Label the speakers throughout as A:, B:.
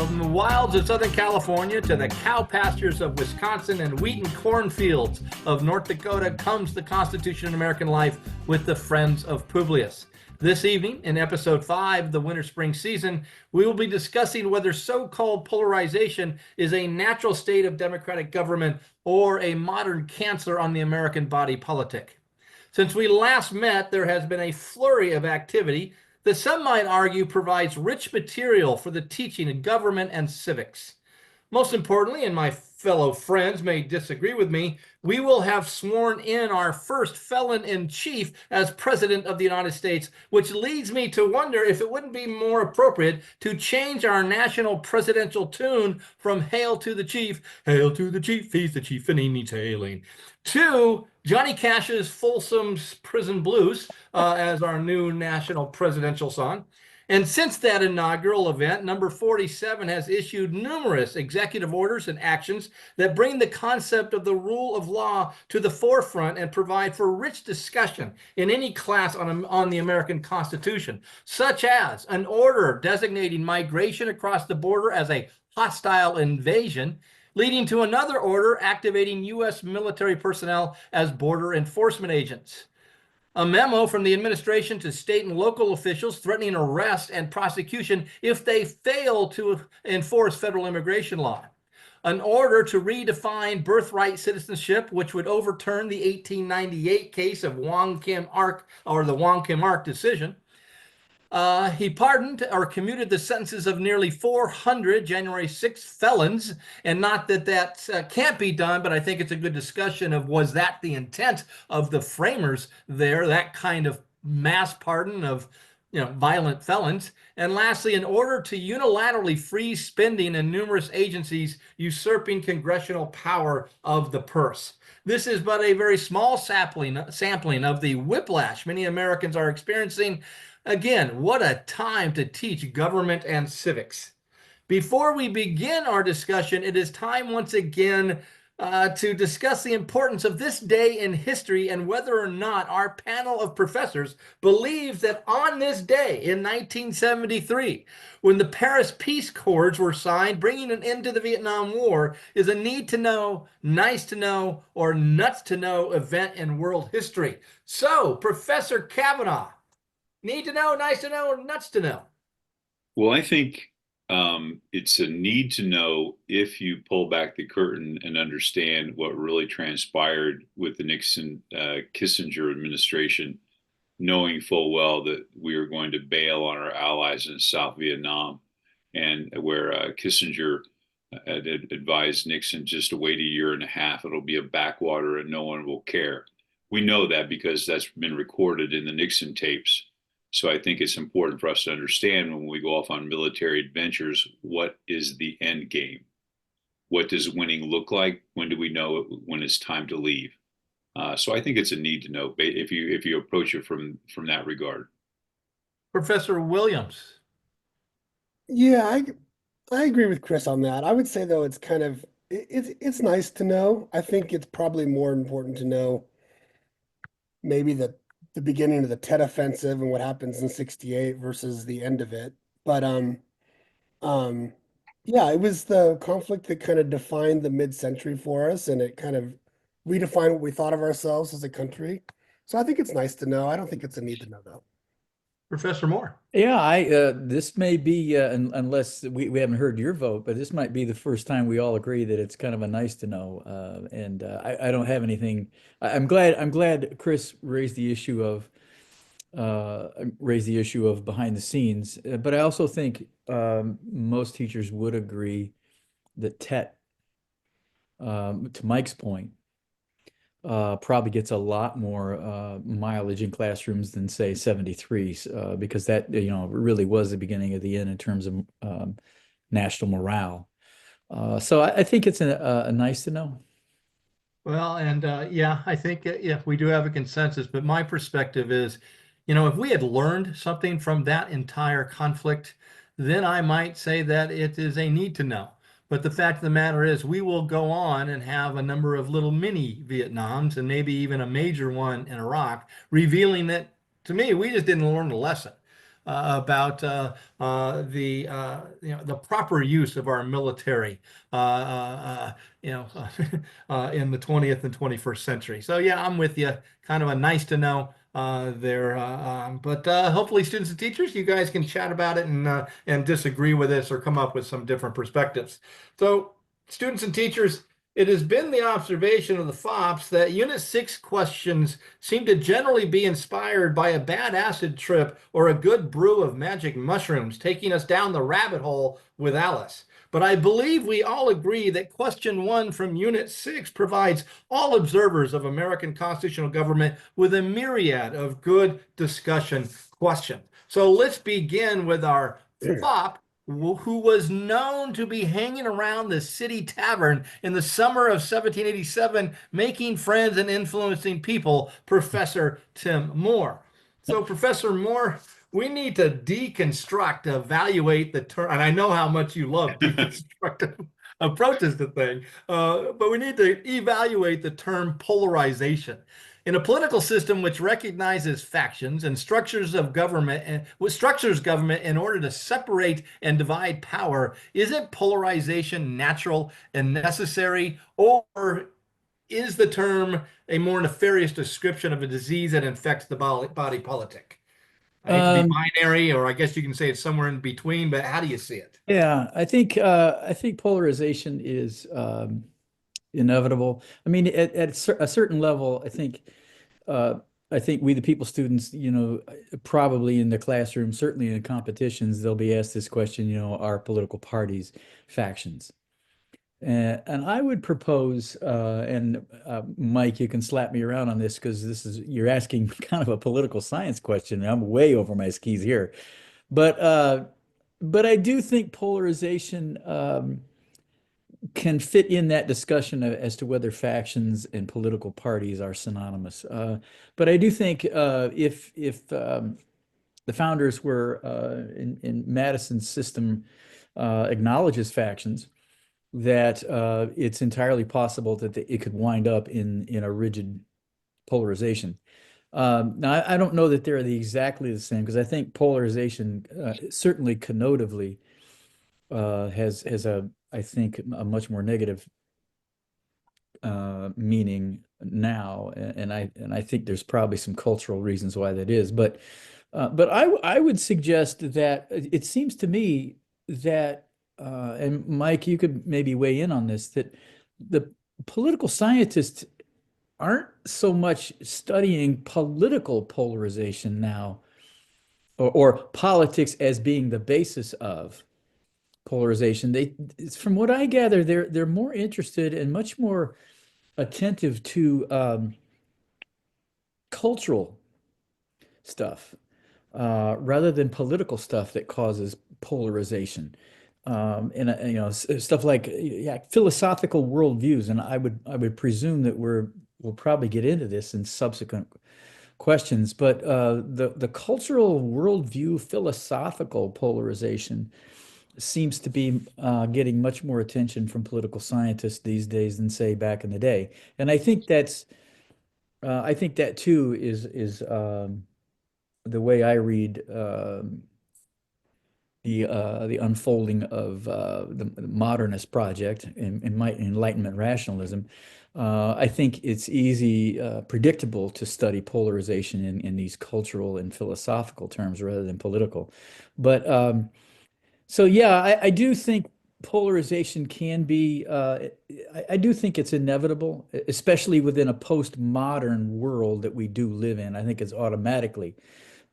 A: From the wilds of Southern California to the cow pastures of Wisconsin and wheat and cornfields of North Dakota comes the Constitution of American Life with the Friends of Publius. This evening, in episode 5 of the winter-spring season, we will be discussing whether so-called polarization is a natural state of democratic government or a modern cancer on the American body politic. Since we last met, there has been a flurry of activity that some might argue provides rich material for the teaching of government and civics. Most importantly, and my fellow friends may disagree with me, we will have sworn in our first felon-in-chief as President of the United States, which leads me to wonder if it wouldn't be more appropriate to change our national presidential tune from Hail to the Chief, Hail to the Chief, he's the chief and he needs hailing, to Johnny Cash's Folsom's Prison Blues as our new national presidential song. And since that inaugural event, number 47 has issued numerous executive orders and actions that bring the concept of the rule of law to the forefront and provide for rich discussion in any class on the American Constitution, such as an order designating migration across the border as a hostile invasion, leading to another order activating U.S. military personnel as border enforcement agents. A memo from the administration to state and local officials threatening arrest and prosecution if they fail to enforce federal immigration law. An order to redefine birthright citizenship, which would overturn the 1898 case of Wong Kim Ark, or the Wong Kim Ark decision. He pardoned or commuted the sentences of nearly 400 January 6th felons, and not that that can't be done, but I think it's a good discussion of was that the intent of the framers there, that kind of mass pardon of violent felons. And lastly, in order to unilaterally freeze spending in numerous agencies usurping congressional power of the purse. This is but a very small sampling of the whiplash many Americans are experiencing. Again, what a time to teach government and civics. Before we begin our discussion, it is time once again to discuss the importance of this day in history and whether or not our panel of professors believes that on this day in 1973, when the Paris Peace Accords were signed, bringing an end to the Vietnam War, is a need to know, nice to know, or nuts to know event in world history. So, Professor Kavanaugh, need to know, nice to know, or nuts to know?
B: Well, I think it's a need to know if you pull back the curtain and understand what really transpired with the Nixon-Kissinger administration, knowing full well that we were going to bail on our allies in South Vietnam, and where Kissinger had advised Nixon just to wait a year and a half, it'll be a backwater and no one will care. We know that because that's been recorded in the Nixon tapes. So I think it's important for us to understand when we go off on military adventures, what is the end game? What does winning look like? When do we know when it's time to leave? So I think it's a need to know if you approach it from that regard.
A: Professor Williams.
C: Yeah, I agree with Chris on that. I would say though it's kind of it's nice to know. I think it's probably more important to know maybe the beginning of the Tet Offensive and what happens in 68 versus the end of it. But yeah, it was the conflict that kind of defined the mid-century for us, and it kind of redefined what we thought of ourselves as a country. So I think it's nice to know. I don't think it's a need to know though.
A: Professor Moore.
D: Yeah, this may be, unless we haven't heard your vote, but this might be the first time we all agree that it's kind of a nice to know. And I don't have anything. I'm glad Chris raised the issue of behind the scenes. But I also think most teachers would agree that TET, to Mike's point, probably gets a lot more mileage in classrooms than say 73, because that really was the beginning of the end in terms of national morale. So I think it's a nice to know.
A: Well, and yeah, I think yeah, we do have a consensus, but my perspective is, if we had learned something from that entire conflict, then I might say that it is a need to know. But the fact of the matter is we will go on and have a number of little mini Vietnams and maybe even a major one in Iraq, revealing that, to me, we just didn't learn the lesson. about the proper use of our military uh, uh, you know in the 20th and 21st century. So yeah, I'm with you. Kind of a nice to know there. But hopefully, students and teachers, you guys can chat about it and disagree with us or come up with some different perspectives. So, students and teachers, it has been the observation of the FOPS that Unit 6 questions seem to generally be inspired by a bad acid trip or a good brew of magic mushrooms taking us down the rabbit hole with Alice. But I believe we all agree that question 1 from Unit 6 provides all observers of American constitutional government with a myriad of good discussion questions. So let's begin with our FOP, who was known to be hanging around the city tavern in the summer of 1787, making friends and influencing people, Professor Tim Moore. So, Professor Moore, we need to deconstruct, evaluate the term, and I know how much you love deconstructive approaches to things, but we need to evaluate the term polarization. In a political system which recognizes factions and structures of government and which structures government in order to separate and divide power, isn't polarization natural and necessary, or is the term a more nefarious description of a disease that infects the body politic? I hate to be
D: Um,
A: binary, or I guess you can say it's somewhere in between, but how do you see it?
D: yeah, I think polarization is inevitable. I mean, at a certain level, uh, I think we, the people students, probably in the classroom, certainly in competitions, they'll be asked this question, are political parties factions? And I would propose, and Mike, you can slap me around on this because you're asking kind of a political science question. And I'm way over my skis here, but uh, but I do think polarization can fit in that discussion as to whether factions and political parties are synonymous. But I do think if the founders were in Madison's system acknowledges factions, that it's entirely possible that it could wind up in a rigid polarization. Now, I don't know that they're exactly the same because I think polarization certainly connotatively has I think a much more negative meaning now, and I think there's probably some cultural reasons why that is. But I would suggest that it seems to me that and Mike, you could maybe weigh in on this, that the political scientists aren't so much studying political polarization now, or politics as being the basis of polarization. From what I gather, they're more interested and much more attentive to cultural stuff rather than political stuff that causes polarization. Stuff like, yeah, philosophical worldviews, and I would presume that we'll probably get into this in subsequent questions, but the cultural worldview philosophical polarization seems to be getting much more attention from political scientists these days than say back in the day. And I think that too is the way I read the unfolding of the modernist project in my Enlightenment rationalism. I think it's easy, predictable to study polarization in these cultural and philosophical terms rather than political. But so yeah, I do think polarization can be. I do think it's inevitable, especially within a postmodern world that we do live in. I think it's automatically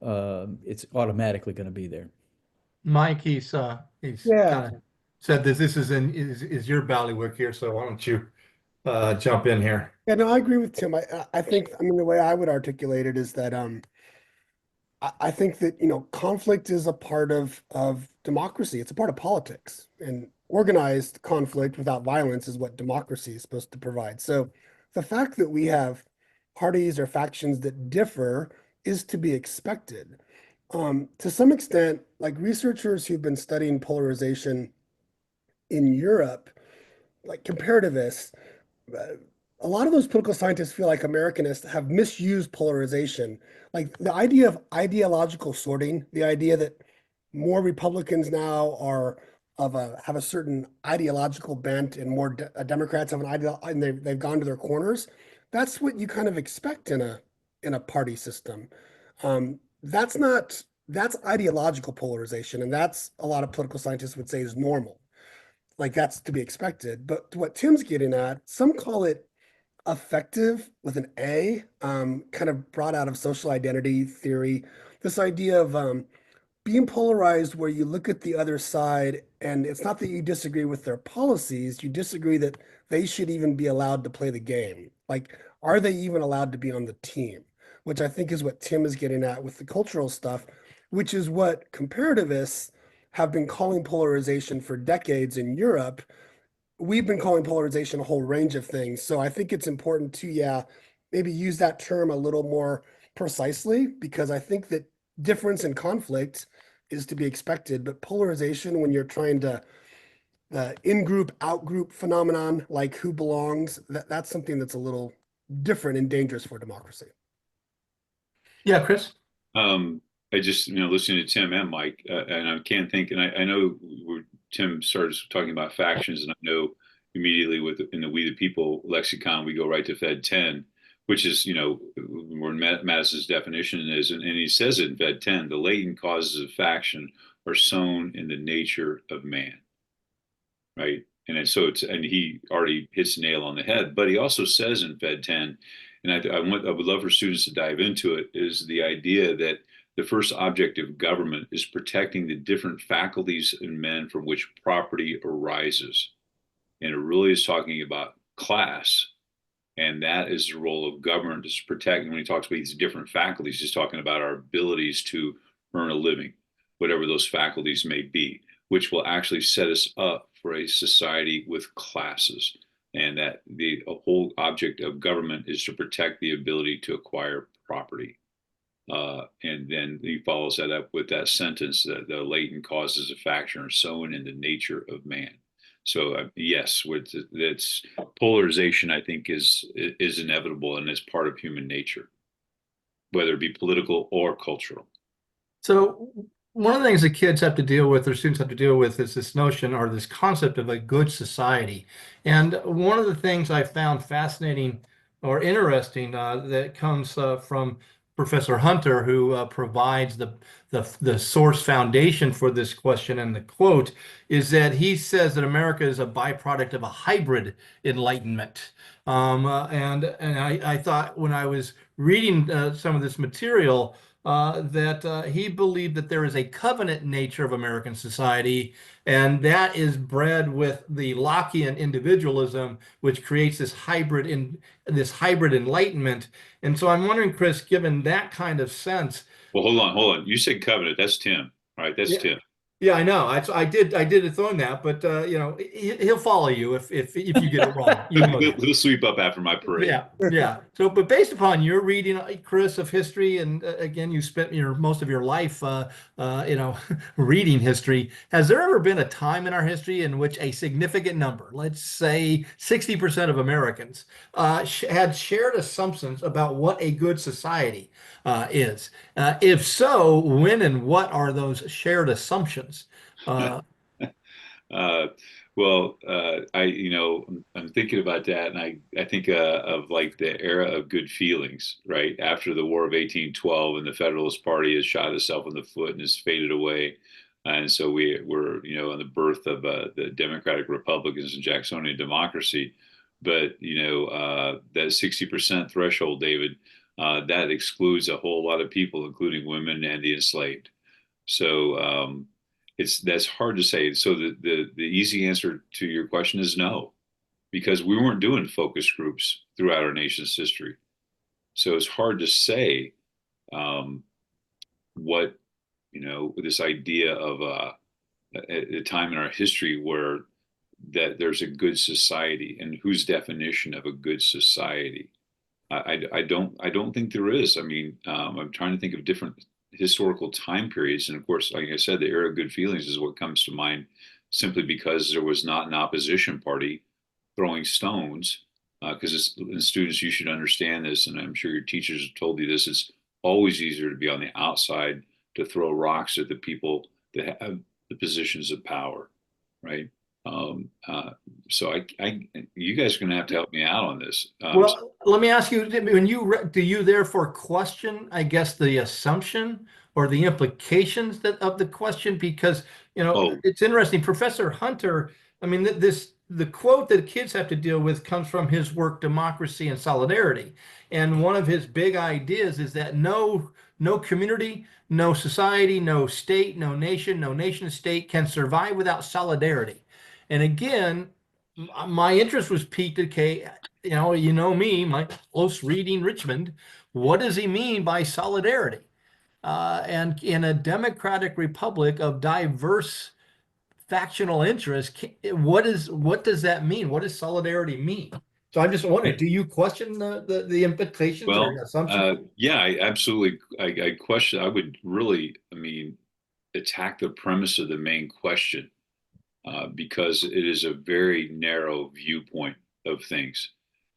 D: going to be there.
A: Mike, he's
C: Yeah.
A: kind of said this is your ballywick here, so why don't you jump in here?
C: Yeah, no, I agree with Tim. I think, I mean, the way I would articulate it is that I think that, conflict is a part of democracy. It's a part of politics. And organized conflict without violence is what democracy is supposed to provide. So the fact that we have parties or factions that differ is to be expected. To some extent, like researchers who've been studying polarization in Europe, like comparativists, a lot of those political scientists feel like Americanists have misused polarization. Like the idea of ideological sorting, the idea that more Republicans now are have a certain ideological bent and more Democrats have an ideal and they've gone to their corners. That's what you kind of expect in a party system. That's not that's ideological polarization, and that's a lot of political scientists would say is normal. Like that's to be expected. But what Tim's getting at, some call it affective with an A, kind of brought out of social identity theory. This idea of being polarized, where you look at the other side, and it's not that you disagree with their policies, you disagree that they should even be allowed to play the game. Like, are they even allowed to be on the team? Which I think is what Tim is getting at with the cultural stuff, which is what comparativists have been calling polarization for decades in Europe. We've been calling polarization a whole range of things. So I think it's important to, yeah, maybe use that term a little more precisely, because I think that difference and conflict is to be expected. But polarization, when you're trying to in-group, out-group phenomenon, like who belongs, that's something that's a little different and dangerous for democracy.
A: Yeah, Chris.
B: I just, listening to Tim and Mike, and I can't think, and I know Tim started talking about factions, and I know immediately in the We the People lexicon, we go right to Fed 10, which is, where Madison's definition is, and he says it in Fed 10, the latent causes of faction are sown in the nature of man, right? And so and he already hits the nail on the head, but he also says in Fed 10, and I would love for students to dive into it, is the idea that the first object of government is protecting the different faculties in men from which property arises. And it really is talking about class. And that is the role of government, is protecting. When he talks about these different faculties, he's talking about our abilities to earn a living, whatever those faculties may be, which will actually set us up for a society with classes. And that the whole object of government is to protect the ability to acquire property. And then he follows that up with that sentence that the latent causes of faction are sown in the nature of man. So yes, that's polarization. I think is inevitable and is part of human nature, whether it be political or cultural.
A: So one of the things that kids have to deal with, or students have to deal with, is this notion or this concept of a good society. And one of the things I found fascinating or interesting that comes from Professor Hunter, who provides the source foundation for this question and the quote, is that he says that America is a byproduct of a hybrid enlightenment. And I thought when I was reading some of this material, that he believed that there is a covenant nature of American society, and that is bred with the Lockean individualism, which creates this hybrid enlightenment. And so I'm wondering, Chris, given that kind of sense.
B: Well, hold on. You said covenant. That's Tim, right? That's
A: Yeah,
B: Tim.
A: yeah, I know. I did throw in that, but he'll follow you if you get it wrong. You know that.
B: He'll sweep up after my parade.
A: Yeah, yeah. So, but based upon your reading, Chris, of history, and again, you spent most of your life, reading history. Has there ever been a time in our history in which a significant number, let's say 60% of Americans, had shared assumptions about what a good society is? If so, when and what are those shared assumptions? Uh,
B: Uh, I'm thinking about that, and I think of like the era of good feelings, right? After the War of 1812, and the Federalist Party has shot itself in the foot and has faded away. And so we're, on the birth of the Democratic Republicans and Jacksonian democracy. But, that 60% threshold, David, that excludes a whole lot of people, including women and the enslaved. So, that's hard to say. So the easy answer to your question is no, because we weren't doing focus groups throughout our nation's history. So it's hard to say what this idea of a time in our history where that there's a good society, and whose definition of a good society. I don't think there is. I mean, I'm trying to think of different historical time periods, and of course, like I said, the era of good feelings is what comes to mind, simply because there was not an opposition party throwing stones because students, you should understand this, and I'm sure your teachers have told you this. It's always easier to be on the outside to throw rocks at the people that have the positions of power, right? Um, uh, so you guys are going to have to help me out on this.
A: Well, let me ask you, when do you therefore question, I guess, the assumption or the implications of the question? Because,
B: Oh,
A: it's interesting. Professor Hunter, I mean, the quote that kids have to deal with comes from his work, Democracy and Solidarity. And one of his big ideas is that no community, no society, no state, no nation state can survive without solidarity. And again, my interest was piqued. Okay, me, my close reading Richmond. What does he mean by solidarity? And in a democratic republic of diverse factional interests, what does that mean? What does solidarity mean? So I'm just wondering, do you question the implications or
B: well,
A: assumptions?
B: yeah, I absolutely. I question. I would really, I mean, attack the premise of the main question, because it is a very narrow viewpoint of things.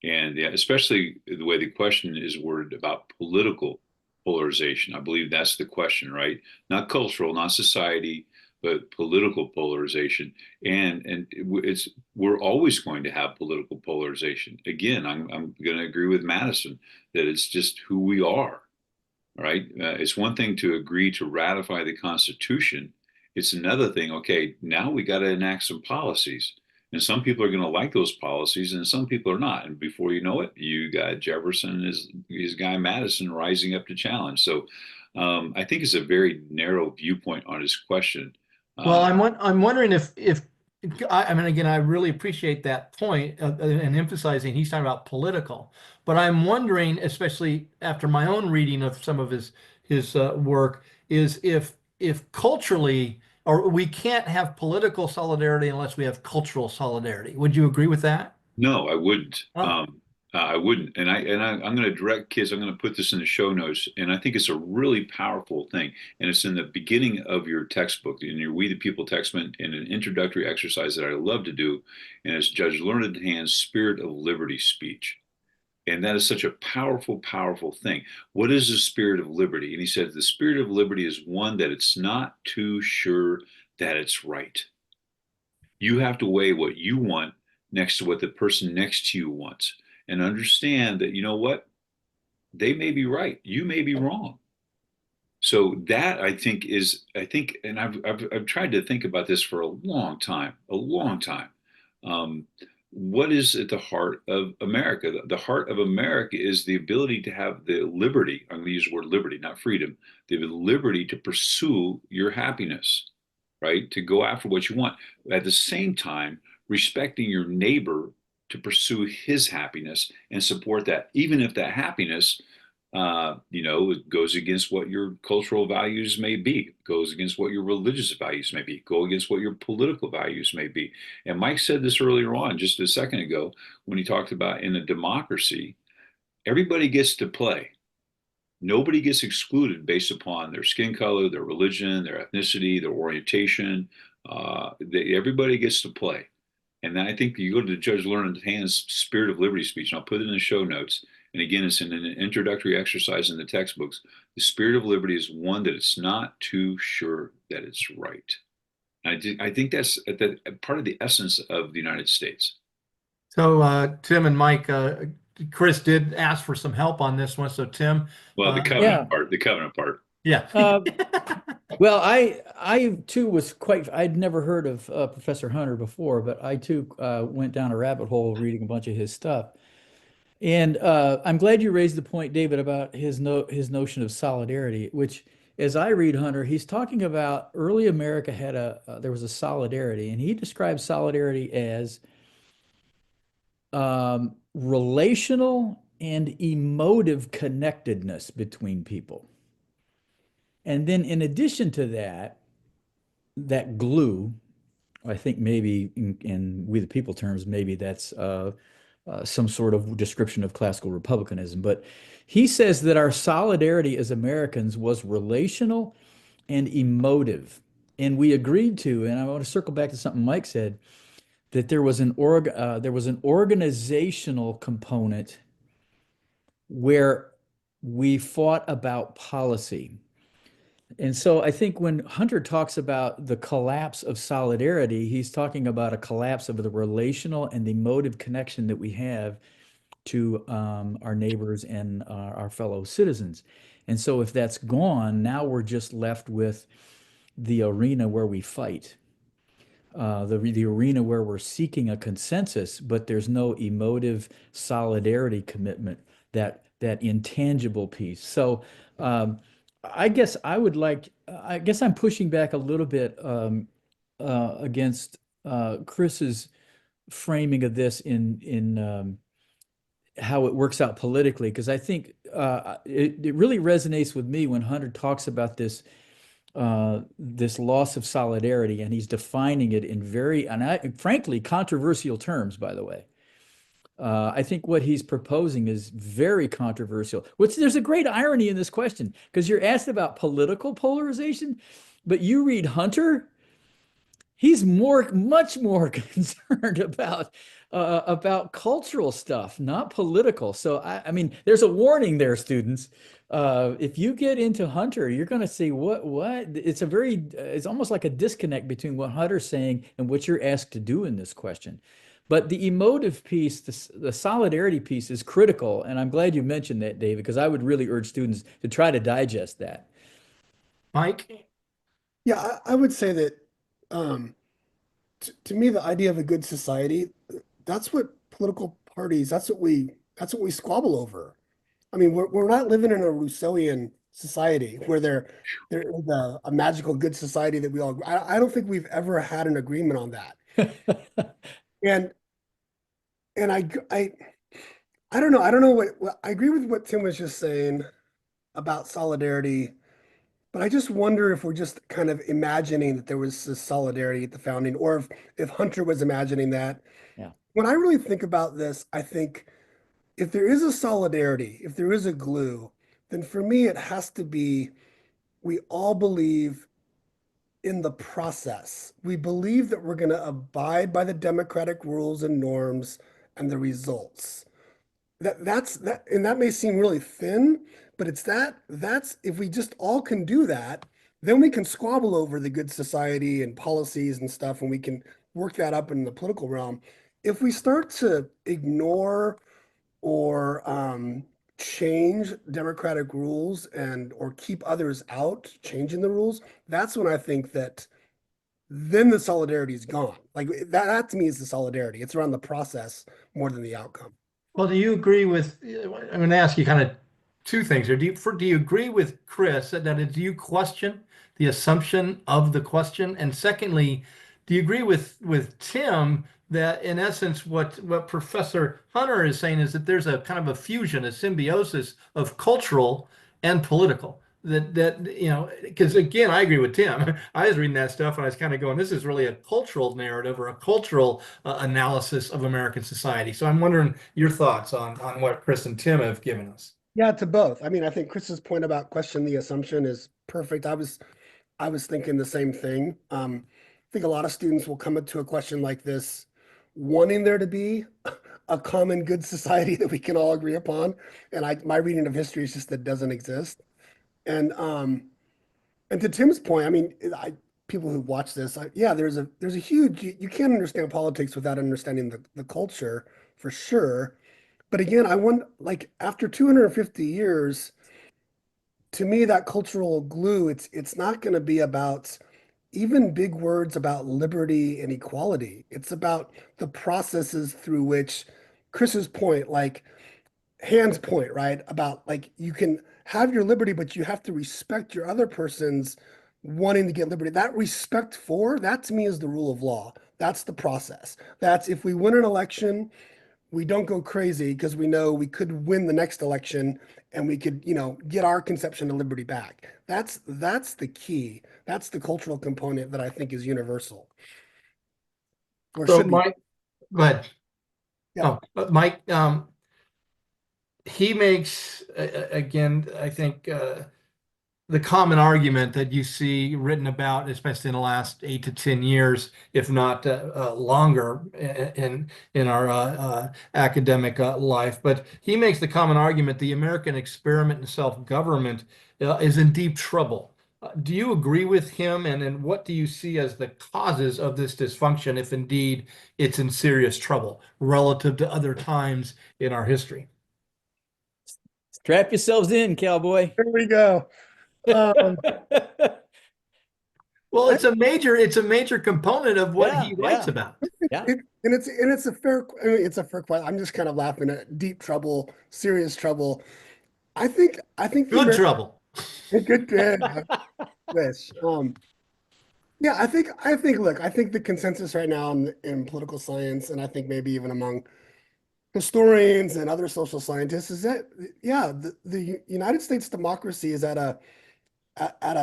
B: And yeah, especially the way the question is worded about political polarization. I believe that's the question, right? Not cultural, not society, but political polarization. And it's we're always going to have political polarization. Again, I'm going to agree with Madison that it's just who we are, right? It's one thing to agree to ratify the Constitution. It's another thing, okay, now we got to enact some policies. And some people are going to like those policies and some people are not. And before you know it, you got Jefferson and his guy Madison rising up to challenge. So I think it's a very narrow viewpoint on his question.
A: Well,
B: Uh,
A: I'm wondering if I mean, again, I really appreciate that point and emphasizing he's talking about political, but I'm wondering, especially after my own reading of some of his work, is if culturally, or we can't have political solidarity unless we have cultural solidarity. Would you agree with that?
B: No, I wouldn't.
A: Oh,
B: I wouldn't. I'm going to direct kids. I'm going to put this in the show notes, and I think it's a really powerful thing. And it's in the beginning of your textbook, in your We the People textbook, in an introductory exercise that I love to do, and it's Judge Learned Hand's Spirit of Liberty speech. And that is such a powerful, powerful thing. What is the spirit of liberty? And he said, the spirit of liberty is one that it's not too sure that it's right. You have to weigh what you want next to what the person next to you wants and understand that, you know what? They may be right. You may be wrong. So that I think, and I've tried to think about this for a long time. Um, what is at the heart of America? The heart of America is the ability to have the liberty. I'm going to use the word liberty, not freedom. The liberty to pursue your happiness, right? To go after what you want. At the same time, respecting your neighbor to pursue his happiness and support that, even if that happiness it goes against what your cultural values may be, goes against what your religious values may be, go against what your political values may be. And Mike said this earlier on, just a second ago, when he talked about in a democracy, everybody gets to play. Nobody gets excluded based upon their skin color, their religion, their ethnicity, their orientation. Everybody gets to play. And I think you go to the Judge Learned Hand's Spirit of Liberty speech, and I'll put it in the show notes. And again, it's in an introductory exercise in the textbooks. The spirit of liberty is one that it's not too sure that it's right. I think that's part of the essence of the United States.
A: so Tim and Mike, Chris did ask for some help on this one. So Tim,
B: Well,
A: uh,
D: Yeah.
B: the covenant part.
A: yeah.
D: Uh, well, I too was quite, I'd never heard of Professor Hunter before, but I too went down a rabbit hole reading a bunch of his stuff. And I'm glad you raised the point, David, about his notion of solidarity, which, as I read Hunter, he's talking about early America had there was a solidarity, and he describes solidarity as relational and emotive connectedness between people. And then, in addition to that, that glue, I think maybe in We the People terms, maybe that's some sort of description of classical republicanism. But he says that our solidarity as Americans was relational and emotive. And we agreed to, and I want to circle back to something Mike said, that there was an organizational component where we fought about policy. And so I think when Hunter talks about the collapse of solidarity, he's talking about a collapse of the relational and the emotive connection that we have to our neighbors and our fellow citizens. And so if that's gone, now we're just left with the arena where we fight, the arena where we're seeking a consensus, but there's no emotive solidarity commitment, that intangible piece. So I guess I'm pushing back a little bit against Chris's framing of this in how it works out politically, because I think it really resonates with me when Hunter talks about this loss of solidarity, and he's defining it in frankly, controversial terms, by the way. I think what he's proposing is very controversial. There's a great irony in this question, because you're asked about political polarization, but you read Hunter, he's much more concerned about cultural stuff, not political. So I mean, there's a warning there, students. If you get into Hunter, you're going to see what it's almost like a disconnect between what Hunter's saying and what you're asked to do in this question. But the emotive piece, the solidarity piece is critical. And I'm glad you mentioned that, David, because I would really urge students to try to digest that.
A: Mike?
C: Yeah, I would say that um, to me, the idea of a good society, that's what political parties, that's what we squabble over. I mean, we're not living in a Rousseauian society where there is a magical good society that we all, I don't think we've ever had an agreement on that. And and I don't know. I don't know I agree with what Tim was just saying about solidarity, but I just wonder if we're just kind of imagining that there was this solidarity at the founding, or if Hunter was imagining that.
D: Yeah.
C: When I really think about this, I think if there is a solidarity, if there is a glue, then for me it has to be we all believe in the process. We believe that we're going to abide by the democratic rules and norms and the results. That's and that may seem really thin, but that's if we just all can do that, then we can squabble over the good society and policies and stuff, and we can work that up in the political realm. If we start to ignore or change democratic rules and or keep others out, changing the rules, that's when I think that then the solidarity is gone. Like that to me is the solidarity. It's around the process more than the outcome.
A: Well, do you agree with, I'm going to ask you kind of two things here. Do you agree with Chris do you question the assumption of the question? And secondly, do you agree with Tim that in essence what Professor Hunter is saying is that there's a kind of a fusion, a symbiosis of cultural and political? Because again, I agree with Tim. I was reading that stuff and I was kind of going, this is really a cultural narrative or a cultural analysis of American society. So I'm wondering your thoughts on what Chris and Tim have given us.
C: Yeah, to both. I mean, I think Chris's point about question the assumption is perfect. I was thinking the same thing. I think a lot of students will come into a question like this wanting there to be a common good society that we can all agree upon. And my reading of history is just that doesn't exist. And and to Tim's point, I mean, people who watch this, yeah, there's a huge you can't understand politics without understanding the culture for sure. But again, I want like after 250 years, to me, that cultural glue, it's not going to be about even big words about liberty and equality. It's about the processes through which Chris's point, like Hand's point, right? About like you can have your liberty, but you have to respect your other person's wanting to get liberty. That respect for, that to me is the rule of law. That's the process. That's if we win an election, we don't go crazy because we know we could win the next election and we could, get our conception of liberty back. That's the key. That's the cultural component that I think is universal. Or
A: So
C: should be.
A: Mike, go ahead.
C: Yeah.
A: Mike, he makes again, I think the common argument that you see written about, especially in the last 8 to 10 years, if not longer, in our academic life. But he makes the common argument the American experiment in self-government is in deep trouble. Do you agree with him? And what do you see as the causes of this dysfunction, if indeed it's in serious trouble relative to other times in our history?
D: Strap yourselves in, cowboy.
C: There we go. Um,
A: Well,
C: I,
A: it's a major component of what
D: Yeah,
A: he writes
D: yeah,
A: about.
D: yeah.
C: and it's a fair. I mean, it's a fair question. I'm just kind of laughing at deep trouble, serious trouble. I think the
A: Good
C: American
A: trouble.
C: good wish. Yeah, look, I think the consensus right now in political science, and I think maybe even among historians and other social scientists, is that yeah, the United States democracy is at a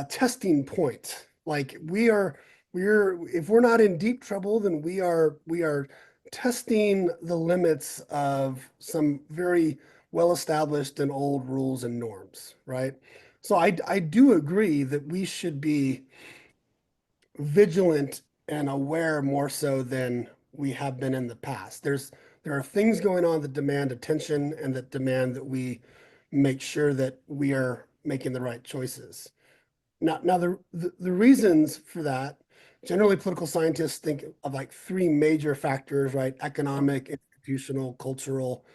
C: testing point. Like we're if we're not in deep trouble, then we are testing the limits of some very well established and old rules and norms, right? So I do agree that we should be vigilant and aware more so than we have been in the past. There are things going on that demand attention and that demand that we make sure that we are making the right choices. Now the reasons for that, generally political scientists think of like three major factors, right? Economic, institutional, cultural.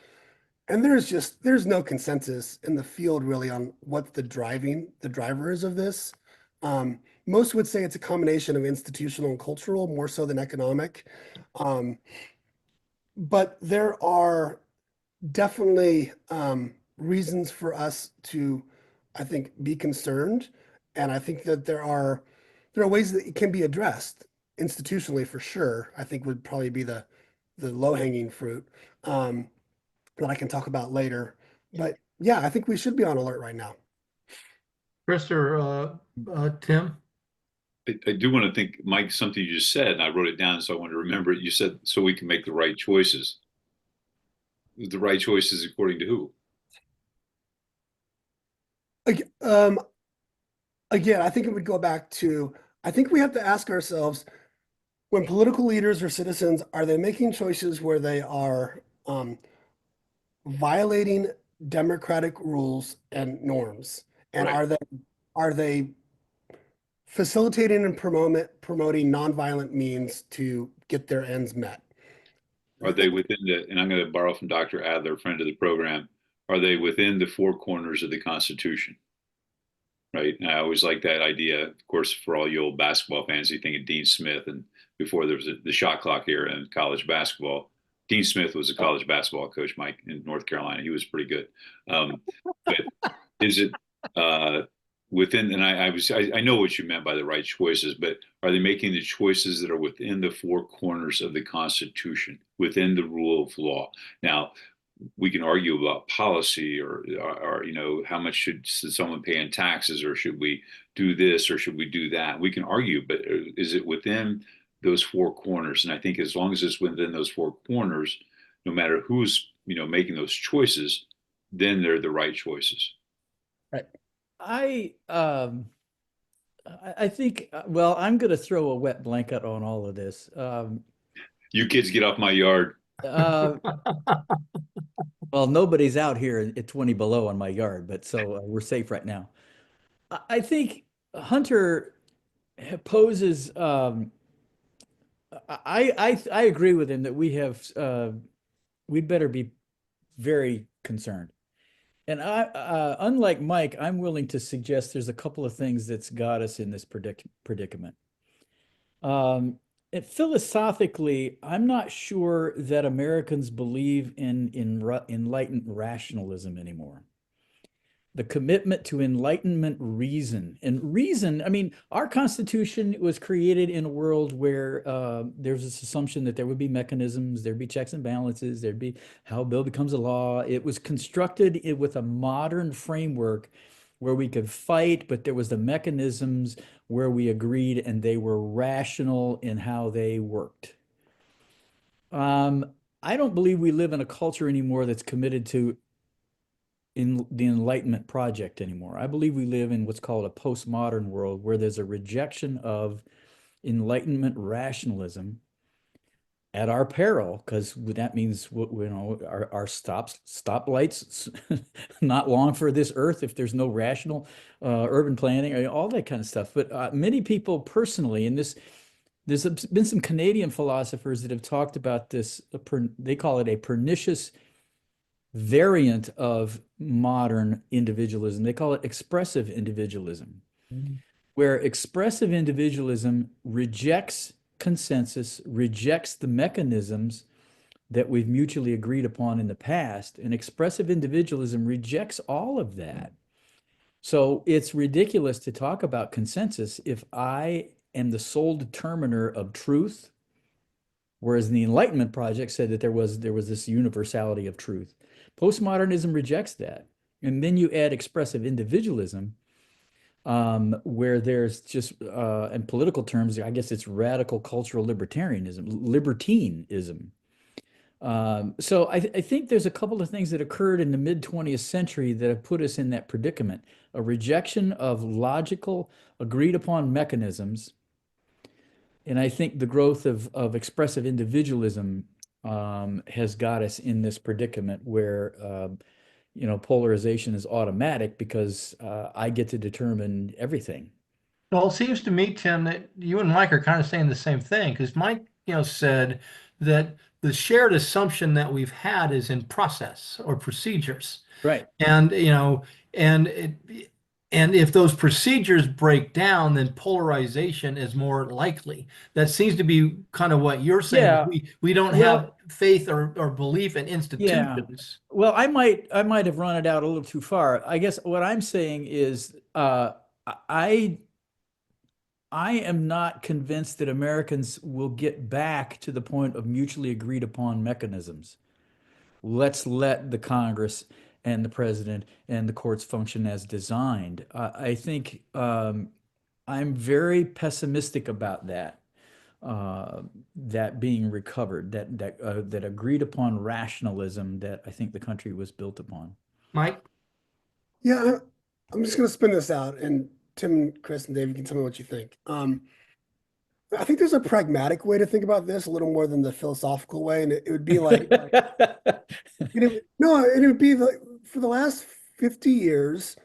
C: And there's no consensus in the field really on what the drivers of this. Most would say it's a combination of institutional and cultural, more so than economic. Um, but there are definitely reasons for us to, I think, be concerned. And I think that there are ways that it can be addressed institutionally for sure. I think would probably be the low-hanging fruit that I can talk about later. But yeah, I think we should be on alert right now.
A: Chris or Tim?
B: I do want to think, Mike, something you just said, and I wrote it down, so I want to remember it. You said, so we can make the right choices. The right choices according to who?
C: Ag- Um, Again, I think it would go back to, I think we have to ask ourselves, when political leaders or citizens, are they making choices where they are violating democratic rules and norms? And
B: Right.
C: are they facilitating and promoting nonviolent means to get their ends met?
B: Are they within the, and I'm going to borrow from Dr. Adler, friend of the program, are they within the four corners of the Constitution? Right. And I always like that idea. Of course, for all you old basketball fans, you think of Dean Smith, and before there was the shot clock era in college basketball. Dean Smith was a college basketball coach, Mike, in North Carolina. He was pretty good. But is it uh, within? And I know what you meant by the right choices, but are they making the choices that are within the four corners of the Constitution, within the rule of law? Now, we can argue about policy, or how much should someone pay in taxes, or should we do this or should we do that? We can argue, but is it within those four corners? And I think as long as it's within those four corners, no matter who's making those choices, then they're the right choices.
C: Right.
D: I think, well, I'm going to throw a wet blanket on all of this.
B: You kids get off my yard.
D: Uh, well, nobody's out here at 20 below on my yard, but so we're safe right now. I think Hunter poses. I agree with him that we'd better be very concerned. And unlike Mike, I'm willing to suggest there's a couple of things that's got us in this predicament. Philosophically, I'm not sure that Americans believe in enlightened rationalism anymore. The commitment to enlightenment reason. And reason, I mean, our Constitution was created in a world where there's this assumption that there would be mechanisms, there'd be checks and balances, there'd be how a bill becomes a law. It was constructed with a modern framework where we could fight, but there was the mechanisms where we agreed and they were rational in how they worked. I don't believe we live in a culture anymore that's committed to in the Enlightenment project anymore. I believe we live in what's called a postmodern world where there's a rejection of Enlightenment rationalism at our peril, because that means our stoplights not long for this earth if there's no rational urban planning, all that kind of stuff. But many people personally, and there's been some Canadian philosophers that have talked about this. They call it a pernicious variant of modern individualism. They call it expressive individualism, where expressive individualism rejects consensus, rejects the mechanisms that we've mutually agreed upon in the past, and expressive individualism rejects all of that. So it's ridiculous to talk about consensus if I am the sole determiner of truth, whereas the Enlightenment project said that there was this universality of truth. Postmodernism rejects that. And then you add expressive individualism, where there's just, in political terms, I guess it's radical cultural libertinism. So I think there's a couple of things that occurred in the mid 20th century that have put us in that predicament. A rejection of logical, agreed upon mechanisms. And I think the growth of expressive individualism has got us in this predicament where polarization is automatic because I get to determine everything.
A: Well, it seems to me, Tim, that you and Mike are kind of saying the same thing because Mike, said that the shared assumption that we've had is in process or procedures.
D: Right.
A: And, and and if those procedures break down, then polarization is more likely. That seems to be kind of what you're saying.
D: Yeah.
A: We don't have
D: Well,
A: faith or belief in
D: yeah.
A: institutions.
D: Well, I might have run it out a little too far. I guess what I'm saying is I I am not convinced that Americans will get back to the point of mutually agreed upon mechanisms. Let's let the Congress and the president and the courts function as designed. I think I'm very pessimistic about that being recovered, that agreed upon rationalism that I think the country was built upon.
A: Mike?
C: Yeah, I'm just going to spin this out, and Tim, Chris, and Dave, you can tell me what you think. I think there's a pragmatic way to think about this, a little more than the philosophical way, and it would be like, no, and it would be like for the last 50 years,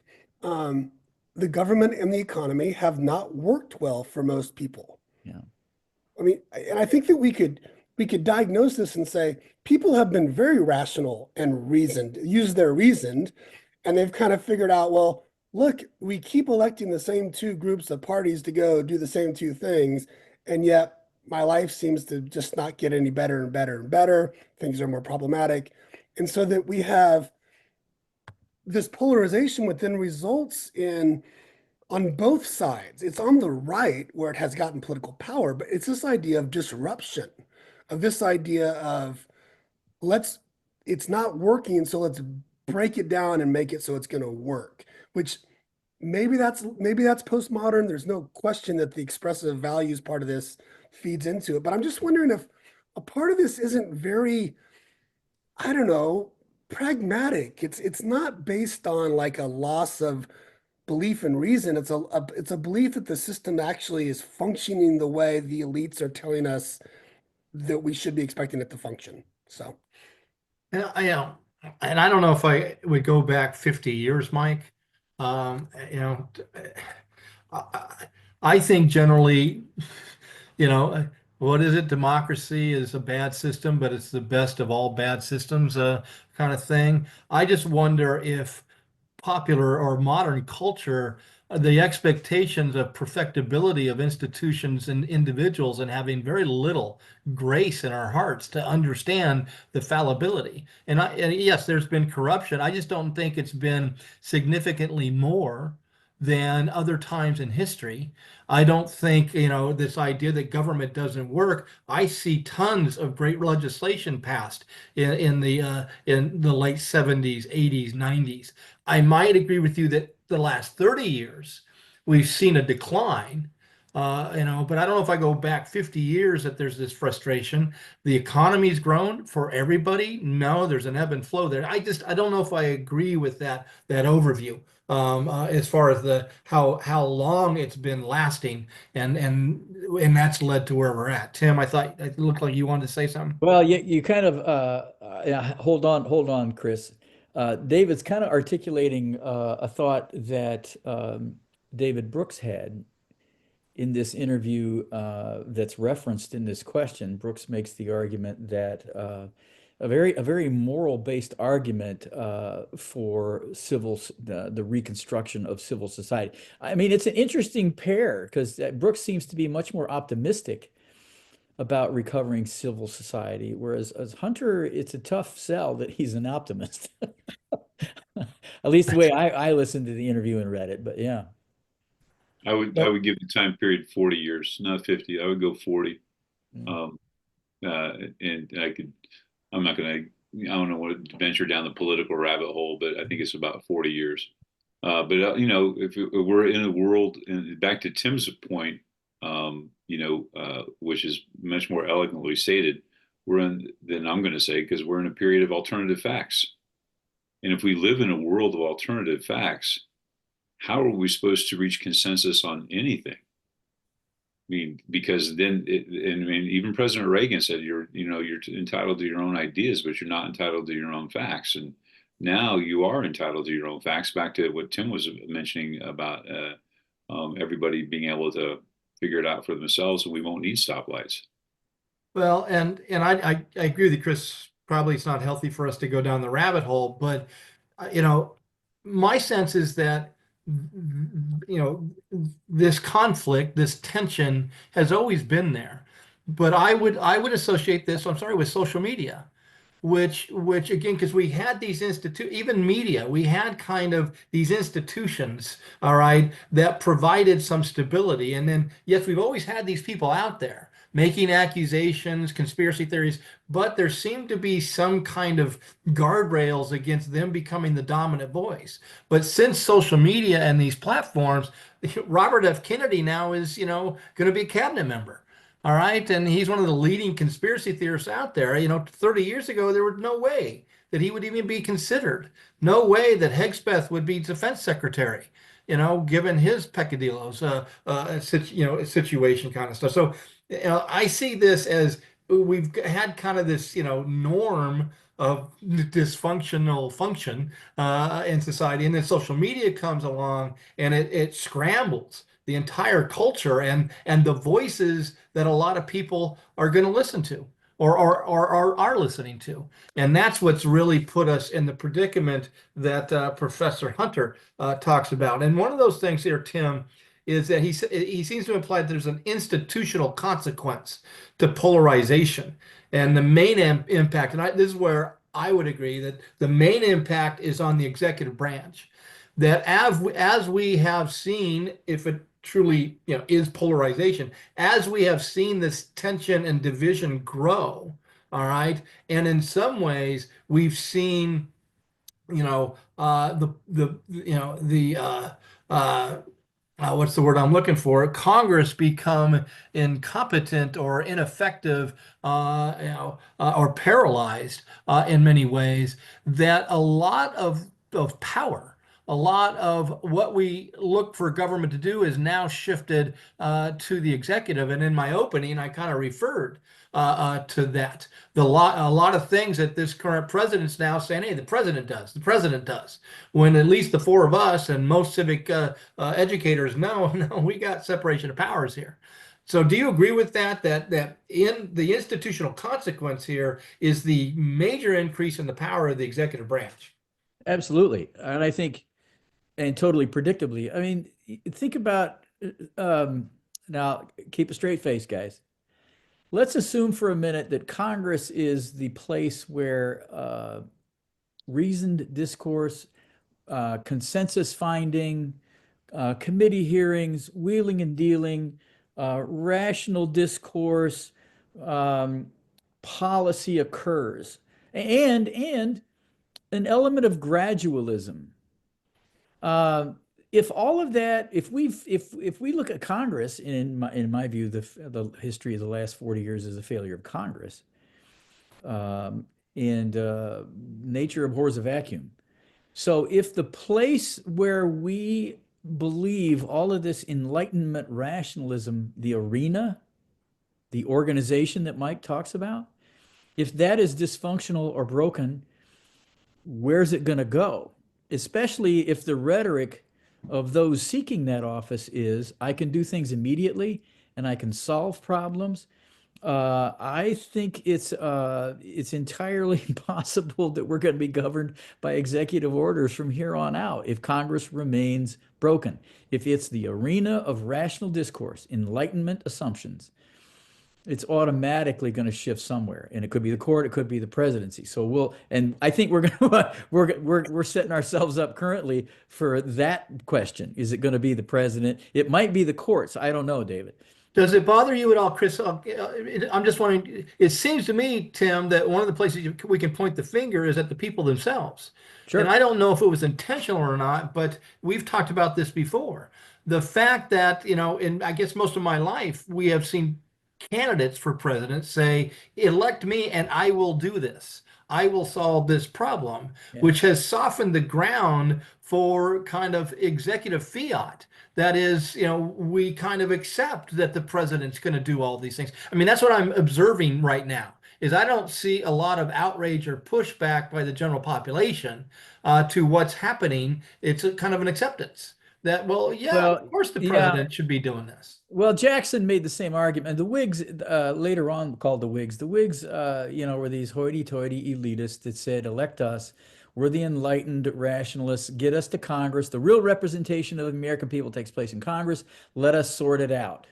C: the government and the economy have not worked well for most people.
D: Yeah.
C: I mean, and I think that we could diagnose this and say people have been very rational and reasoned, use their reasoned, and they've kind of figured out, well, look, we keep electing the same two groups of parties to go do the same two things, and yet my life seems to just not get any better and better and better. Things are more problematic. And so that we have this polarization, which then results in on both sides. It's on the right where it has gotten political power, but it's this idea of disruption, of this idea of it's not working, so let's break it down and make it so it's going to work, which maybe that's postmodern. There's no question that the expressive values part of this feeds into it, but I'm just wondering if a part of this isn't very, I don't know, pragmatic. It's not based on like a loss of belief and reason. It's a belief that the system actually is functioning the way the elites are telling us that we should be expecting it to function. So
A: Yeah, and I don't know if I would go back 50 years, Mike. You know, I, I think generally, what is it? Democracy is a bad system, but it's the best of all bad systems, kind of thing. I just wonder if popular or modern culture, the expectations of perfectibility of institutions and individuals and having very little grace in our hearts to understand the fallibility. And yes, there's been corruption. I just don't think it's been significantly more than other times in history. I don't think, this idea that government doesn't work. I see tons of great legislation passed in the late 70s, 80s, 90s. I might agree with you that the last 30 years we've seen a decline. But I don't know if I go back 50 years that there's this frustration. The economy's grown for everybody. No, there's an ebb and flow there. I don't know if I agree with that overview as far as the how long it's been lasting, and that's led to where we're at. Tim, I thought it looked like you wanted to say something.
D: Well, you kind of yeah, hold on, Chris. David's kind of articulating a thought that David Brooks had in this interview that's referenced in this question. Brooks makes the argument that a very moral based argument for the reconstruction of civil society. I mean, it's an interesting pair because Brooks seems to be much more optimistic about recovering civil society, whereas as Hunter, it's a tough sell that he's an optimist. At least the way I listened to the interview and read it, but yeah.
B: I would give the time period 40 years, not 50. I would go 40.
D: Mm.
B: Um, and I'm not going to, I don't know what to venture down the political rabbit hole, but I think it's about 40 years. If we're in a world, and back to Tim's point, which is much more eloquently stated, then I'm going to say, because we're in a period of alternative facts. And if we live in a world of alternative facts, how are we supposed to reach consensus on anything? I mean, because I mean, even President Reagan said you're entitled to your own ideas, but you're not entitled to your own facts. And now you are entitled to your own facts. Back to what Tim was mentioning about everybody being able to figure it out for themselves, and we won't need stoplights.
A: Well, and I agree with you, Chris. Probably it's not healthy for us to go down the rabbit hole, but uh, you know, my sense is that this conflict, this tension has always been there. But I would associate this, I'm sorry, with social media, which again, because we had these even media, we had kind of these institutions, all right, that provided some stability. And then yes, we've always had these people out there making accusations, conspiracy theories, but there seemed to be some kind of guardrails against them becoming the dominant voice. But since social media and these platforms, Robert F. Kennedy now is, going to be a cabinet member. All right. And he's one of the leading conspiracy theorists out there. 30 years ago, there was no way that he would even be considered. No way that Hegspeth would be defense secretary, given his peccadillos, situation kind of stuff. So, I see this as we've had kind of this, norm of dysfunctional function in society. And then social media comes along and it scrambles the entire culture and the voices that a lot of people are going to listen to or are listening to. And that's what's really put us in the predicament that Professor Hunter talks about. And one of those things here, Tim, is that he seems to imply that there's an institutional consequence to polarization. And the main impact, and this is where I would agree that the main impact is on the executive branch. That as we have seen, if it truly is polarization, as we have seen this tension and division grow, all right, and in some ways we've seen what's the word I'm looking for? Congress become incompetent or ineffective, or paralyzed in many ways. That a lot of power, a lot of what we look for government to do is now shifted to the executive. And in my opening, I kind of referred to that. A lot of things that this current president's now saying, hey, the president does. When at least the four of us and most civic educators know, no, we got separation of powers here. So do you agree with that, that in the institutional consequence here is the major increase in the power of the executive branch?
D: Absolutely. And I think, and totally predictably, I mean, think about now, keep a straight face, guys. Let's assume for a minute that Congress is the place where reasoned discourse, consensus finding, committee hearings, wheeling and dealing, rational discourse, um, policy occurs, and an element of gradualism. Uh, if all of that, if we look at Congress, in my view, the history of the last 40 years is a failure of Congress. And nature abhors a vacuum. So if the place where we believe all of this Enlightenment rationalism, the arena, the organization that Mike talks about, if that is dysfunctional or broken, where's it going to go? Especially if the rhetoric of those seeking that office is, I can do things immediately and I can solve problems. I think it's entirely possible that we're going to be governed by executive orders from here on out if Congress remains broken. If it's the arena of rational discourse, Enlightenment assumptions, it's automatically going to shift somewhere, and it could be the court, it could be the presidency. So and I think we're going to we're setting ourselves up currently for that question. Is it going to be the president? It might be the courts. I don't know, David.
A: Does it bother you at all, Chris? I'm just wondering, it seems to me, Tim, that one of the places we can point the finger is at the people themselves. And I
D: Sure.
A: don't know if it was intentional or not, but we've talked about this before. The fact that, in I guess most of my life, we have seen candidates for president say, elect me and I will do this. I will solve this problem,
D: Yeah.
A: which has softened the ground for kind of executive fiat. That is, we kind of accept that the president's going to do all these things. I mean, that's what I'm observing right now, is I don't see a lot of outrage or pushback by the general population to what's happening. It's a kind of an acceptance that, well, yeah, of
D: Well,
A: course the
D: yeah.
A: president should be doing this.
D: Well, Jackson made the same argument. The Whigs, later on called the Whigs, were these hoity-toity elitists that said, elect us. We're the enlightened rationalists. Get us to Congress. The real representation of the American people takes place in Congress. Let us sort it out.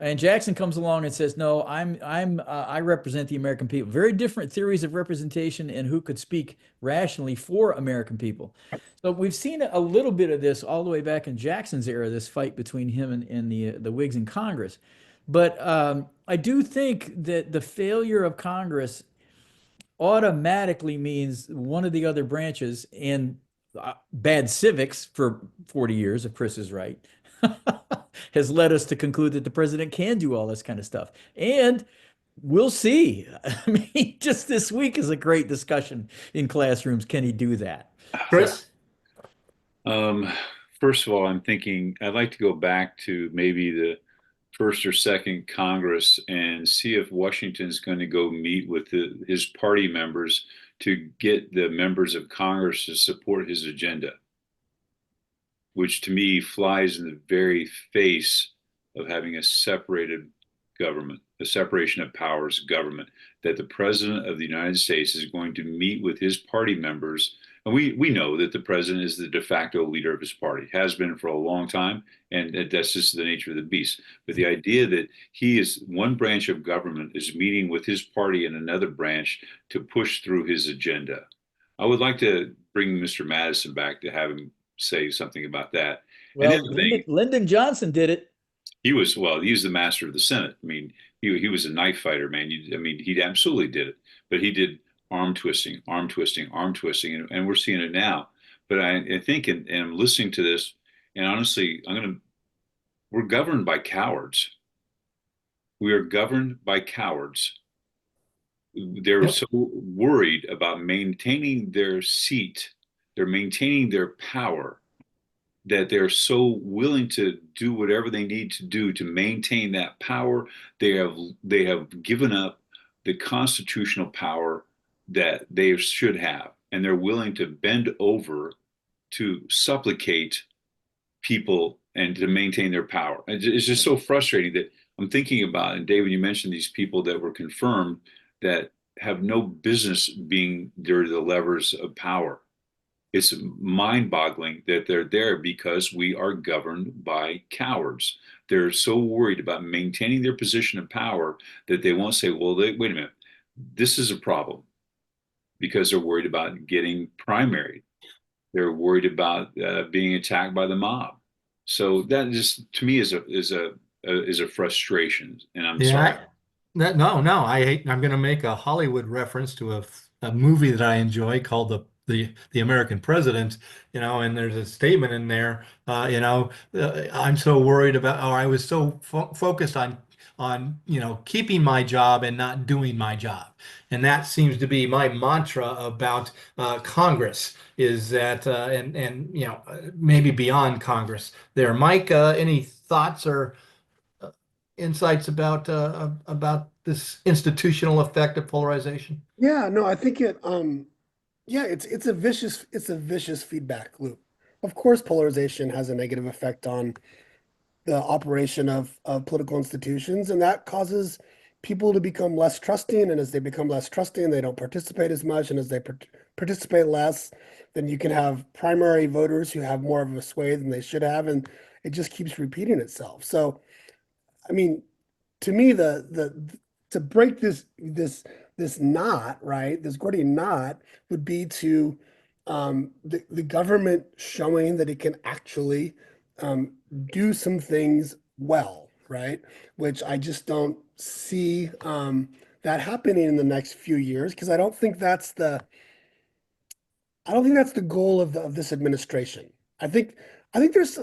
D: And Jackson comes along and says, "No, I represent the American people." Very different theories of representation and who could speak rationally for American people. So we've seen a little bit of this all the way back in Jackson's era, this fight between him and the Whigs in Congress. But I do think that the failure of Congress automatically means one of the other branches and bad civics for 40 years, if Chris is right, has led us to conclude that the president can do all this kind of stuff. And we'll see. I mean, just this week is a great discussion in classrooms. Can he do that? So,
A: Chris?
B: Um, First of all, I'm thinking I'd like to go back to maybe the first or second Congress and see if Washington's going to go meet with his party members to get the members of Congress to support his agenda, which to me flies in the very face of having a separated government, a separation of powers government, that the president of the United States is going to meet with his party members. And we know that the president is the de facto leader of his party, has been for a long time, and that's just the nature of the beast. But the idea that he is one branch of government is meeting with his party and another branch to push through his agenda. I would like to bring Mr. Madison back to have him say something about that. And the
D: well,
B: other thing,
D: Lyndon Johnson did it.
B: he was, well, he was the master of the Senate. I mean, he was a knife fighter, man. I mean, he absolutely did it, but he did arm twisting, arm twisting, arm twisting, and we're seeing it now. But I think, and I'm listening to this, and honestly, we're governed by cowards. We are governed by cowards. They're
A: Yep.
B: so worried about maintaining their seat, they're maintaining their power, that they're so willing to do whatever they need to do to maintain that power. They have given up the constitutional power that they should have, and they're willing to bend over to supplicate people and to maintain their power. It's just so frustrating that I'm thinking about, and David, you mentioned these people that were confirmed that have no business being they're the levers of power. It's mind-boggling that they're there because we are governed by cowards. They're so worried about maintaining their position of power that they won't say, well, wait a minute, this is a problem, because they're worried about getting primaried. They're worried about being attacked by the mob. So that just to me is a frustration, and I'm
A: Yeah,
B: sorry.
A: no, I hate, I'm going to make a Hollywood reference to a movie that I enjoy called the the American president, and there's a statement in there, I'm so worried about, or I was so focused on keeping my job and not doing my job. And that seems to be my mantra about Congress, is that and maybe beyond Congress there. Mike, any thoughts or insights about this institutional effect of polarization?
C: Yeah, no, I think yeah, it's a vicious feedback loop. Of course, polarization has a negative effect on the operation of political institutions, and that causes people to become less trusting. And as they become less trusting, they don't participate as much. And as they participate less, then you can have primary voters who have more of a sway than they should have, and it just keeps repeating itself. So, I mean, to me, the to break this knot, right? This Gordian knot would be to the government showing that it can actually um, do some things well, right? Which I just don't see that happening in the next few years, because I don't think that's the goal of this administration. I think I think there's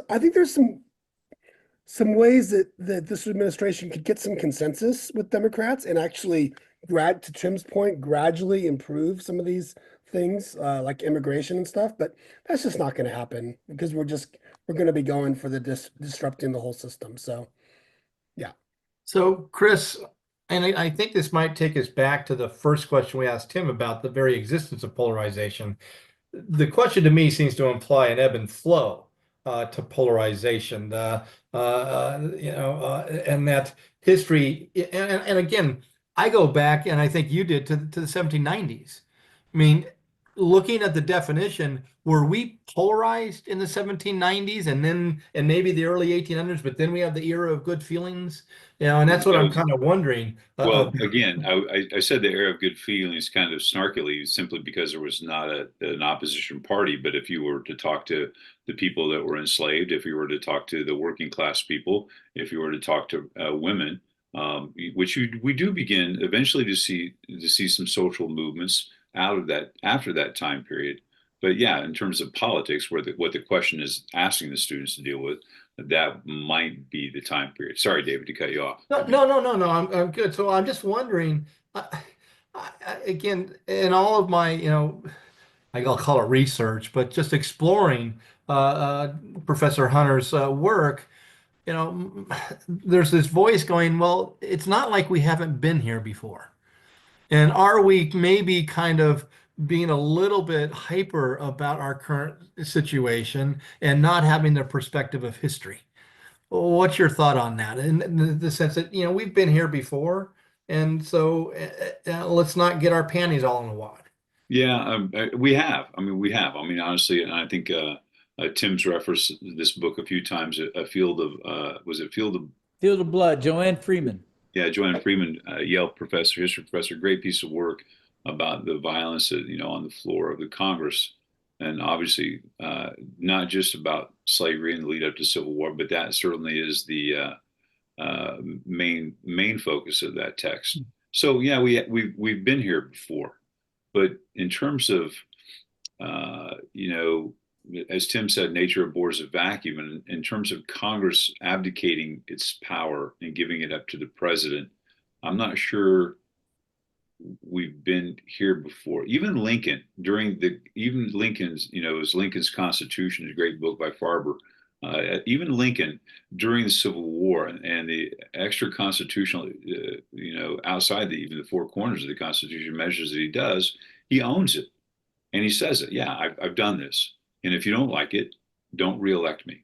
C: some ways that this administration could get some consensus with Democrats and actually, to Tim's point, gradually improve some of these things, like immigration and stuff. But that's just not going to happen, because we're going to be going for the disrupting the whole system. So yeah.
A: So, Chris, and I think this might take us back to the first question we asked Tim about the very existence of polarization. The question to me seems to imply an ebb and flow to polarization, and that history. And again, I go back, and I think you did, to the 1790s. I mean, looking at the definition, were we polarized in the 1790s, and maybe the early 1800s, but then we have the era of good feelings, and that's what I'm kind of wondering.
B: Well, again, I said the era of good feelings kind of snarkily, simply because there was not an opposition party. But if you were to talk to the people that were enslaved, if you were to talk to the working class people, if you were to talk to women, we do begin eventually to see some social movements out of that after that time period. But yeah, in terms of politics, what the question is asking the students to deal with, that might be the time period. Sorry, David, to cut you off.
A: No, no, no, no, no. I'm good. So I'm just wondering, again, in all of my, I'll call it research, but just exploring Professor Hunter's work, there's this voice going, well, it's not like we haven't been here before. And are we maybe kind of being a little bit hyper about our current situation and not having the perspective of history? What's your thought on that? In the sense that, we've been here before, and so let's not get our panties all in a wad.
B: Yeah, we have. I mean, we have. I mean, honestly, and I think Tim's referenced this book a few times. A Field of was it Field of
D: Field of Blood, Joanne Freeman.
B: Yeah, Joanne Freeman, Yale professor, history professor, great piece of work about the violence on the floor of the Congress, and obviously not just about slavery and the lead up to Civil War, but that certainly is the main focus of that text. So yeah, we've been here before. But in terms of, as Tim said, nature abhors a vacuum. And in terms of Congress abdicating its power and giving it up to the president, I'm not sure we've been here before. Even Lincoln, even Lincoln's, it was Lincoln's Constitution, a great book by Farber. Even Lincoln, during the Civil War and the extra constitutional, outside even the four corners of the Constitution measures that he does, he owns it. And he says it, yeah, I've done this. And if you don't like it, don't reelect me.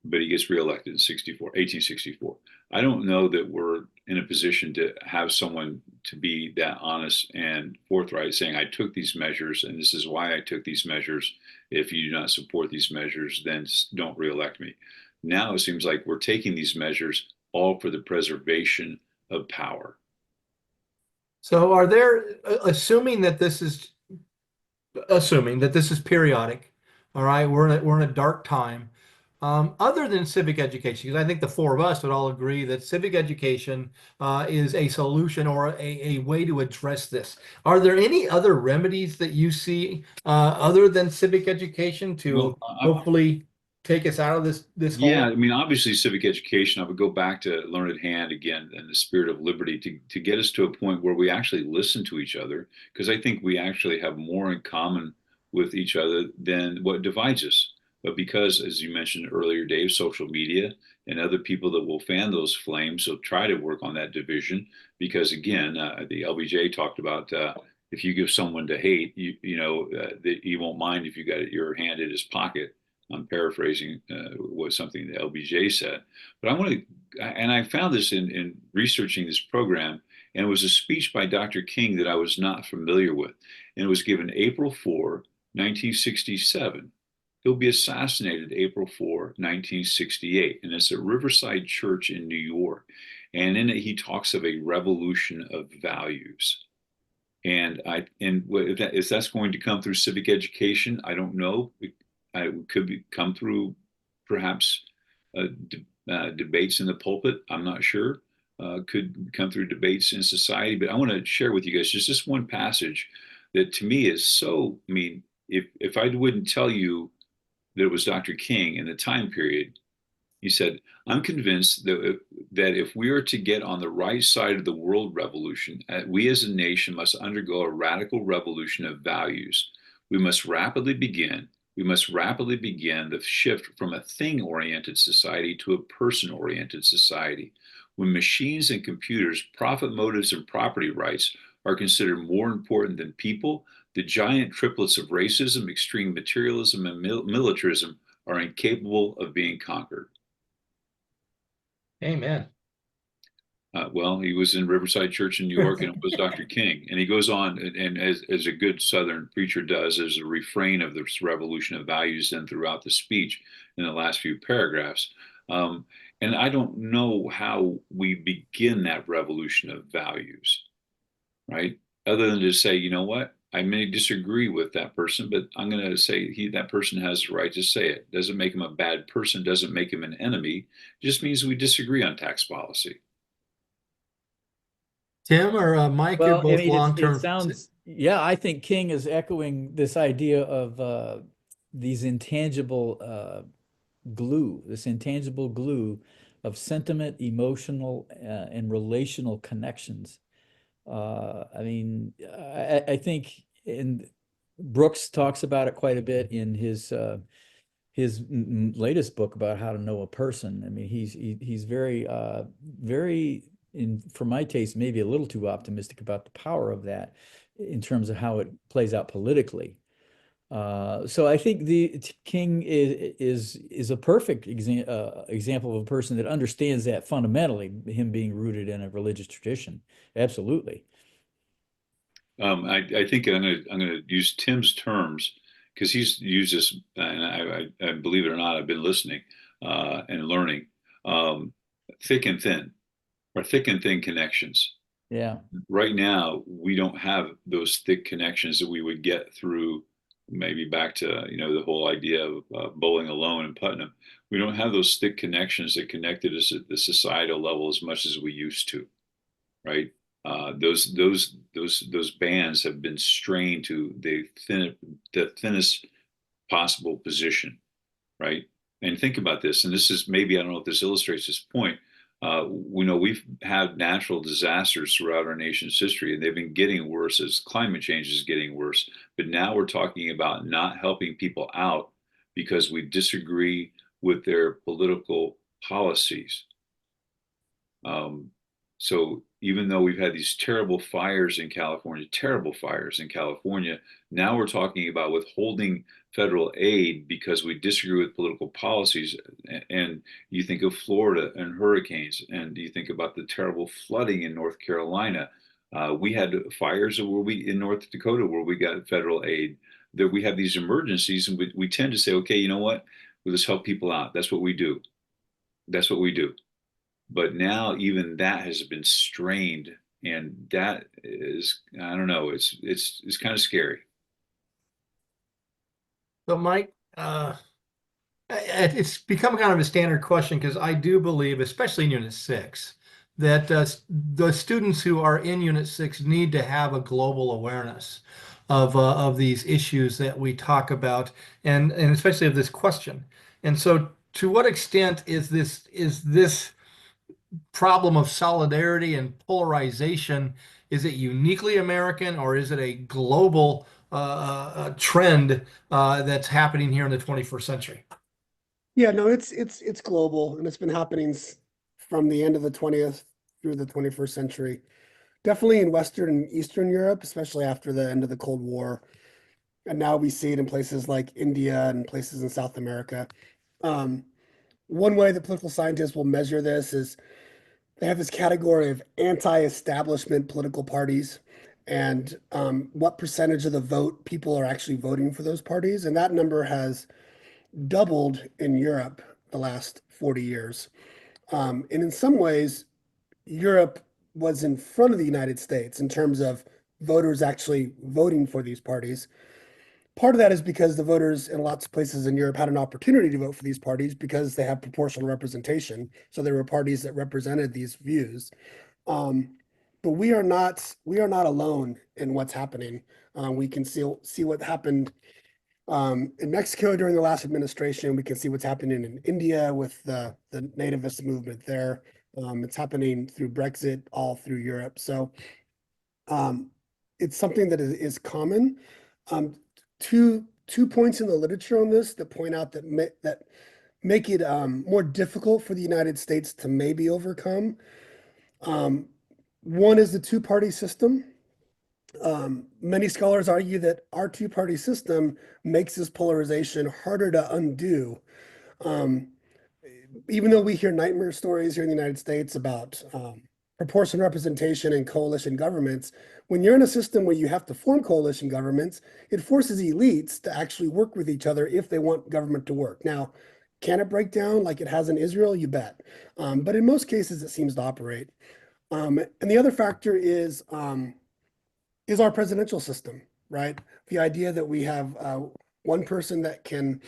B: But he gets reelected in 1864. I don't know that we're in a position to have someone to be that honest and forthright, saying, I took these measures and this is why I took these measures. If you do not support these measures, then don't reelect me. Now it seems like we're taking these measures all for the preservation of power.
A: So are there, assuming that this is periodic, all right, we're in a dark time. other than civic education? Because I think the four of us would all agree that civic education is a solution or a way to address this. Are there any other remedies that you see other than civic education to
B: Well,
A: hopefully take us out of this
B: yeah,
A: hole?
B: I mean, obviously, civic education, I would go back to Learned Hand again and the spirit of liberty to get us to a point where we actually listen to each other, because I think we actually have more in common with each other than what divides us. But because, as you mentioned earlier, Dave, social media and other people that will fan those flames, so try to work on that division. Because again, the LBJ talked about if you give someone to hate, that he won't mind if you got your hand in his pocket. I'm paraphrasing what something the LBJ said, but I want to, and I found this in researching this program, and it was a speech by Dr. King that I was not familiar with, and it was given April 4, 1967. He'll be assassinated April 4, 1968, and it's at Riverside Church in New York, and in it he talks of a revolution of values. If that's going to come through civic education, I don't know. It could come through perhaps debates in the pulpit. I'm not sure. Could come through debates in society. But I want to share with you guys just this one passage that to me is so. I mean, if I wouldn't tell you that it was Dr. King in the time period, he said, I'm convinced that if we are to get on the right side of the world revolution, we as a nation must undergo a radical revolution of values. We must rapidly begin. We must rapidly begin the shift from a thing-oriented society to a person-oriented society. When machines and computers, profit motives, and property rights are considered more important than people, the giant triplets of racism, extreme materialism, and militarism are incapable of being conquered.
A: Amen.
B: Well, he was in Riverside Church in New York, and it was Dr. King. And he goes on, and as a good Southern preacher does, as a refrain of this revolution of values, then throughout the speech in the last few paragraphs. Um, and I don't know how we begin that revolution of values, right? Other than to say, you know what? I may disagree with that person, but I'm going to say that person has the right to say it. Doesn't make him a bad person, doesn't make him an enemy. It just means we disagree on tax policy.
A: Tim or Mike, you're
D: Well, I
A: both
D: mean, it
A: long-term.
D: sounds, yeah, I think King is echoing this idea of these intangible glue, this intangible glue of sentiment, emotional, and relational connections. I mean, I think in Brooks talks about it quite a bit in his latest book about how to know a person. I mean, he's very very for my taste, maybe a little too optimistic about the power of that in terms of how it plays out politically. So I think the King is a perfect example of a person that understands that fundamentally, him being rooted in a religious tradition. Absolutely.
B: I think I'm gonna use Tim's terms because he's used this, and I believe it or not, I've been listening and learning. Um, Thick and thin, or thick and thin connections.
D: Yeah.
B: Right now, we don't have those thick connections that we would get through maybe back to the whole idea of bowling alone in Putnam. We don't have those thick connections that connected us at the societal level as much as we used to, right? Those bands have been strained to the thinnest possible position, right? And think about this, and this is maybe, I don't know if this illustrates this point. We know we've had natural disasters throughout our nation's history, and they've been getting worse as climate change is getting worse. But now we're talking about not helping people out because we disagree with their political policies. Um, so even though we've had these terrible fires in California, now we're talking about withholding federal aid because we disagree with political policies. And you think of Florida and hurricanes, and you think about the terrible flooding in North Carolina. We had fires in North Dakota where we got federal aid. That we have these emergencies, and we tend to say, okay, you know what? We'll just help people out. That's what we do. That's what we do. But now even that has been strained, and that is, I don't know, it's kind of scary.
A: So, Mike, It's become kind of a standard question because I do believe, especially in Unit 6, that the students who are in Unit 6 need to have a global awareness of these issues that we talk about, and especially of this question. And so, to what extent is this problem of solidarity and polarization, is it uniquely American or is it a global trend that's happening here in the 21st century?
C: Yeah, no, it's global, and it's been happening from the end of the 20th through the 21st century. Definitely in Western and Eastern Europe, especially after the end of the Cold War. And now we see it in places like India and places in South America. Um, One way that political scientists will measure this is they have this category of anti-establishment political parties and what percentage of the vote people are actually voting for those parties. And that number has doubled in Europe the last 40 years. And in some ways, Europe was in front of the United States in terms of voters actually voting for these parties. Part of that is because the voters in lots of places in Europe had an opportunity to vote for these parties because they have proportional representation. So there were parties that represented these views. Um, but we are not alone in what's happening. We can see what happened in Mexico during the last administration. We can see what's happening in India with the nativist movement there. It's happening through Brexit all through Europe. So um, it's something that is common. Um, two points in the literature on this that point out that make it more difficult for the United States to maybe overcome. Um, One is the two-party system. Many scholars argue that our two-party system makes this polarization harder to undo. Um, Even though we hear nightmare stories here in the United States about proportional representation and coalition governments, when you're in a system where you have to form coalition governments, it forces elites to actually work with each other if they want government to work. Now, can it break down like it has in Israel? You bet. But in most cases, it seems to operate. And the other factor is our presidential system, right? The idea that we have one person that can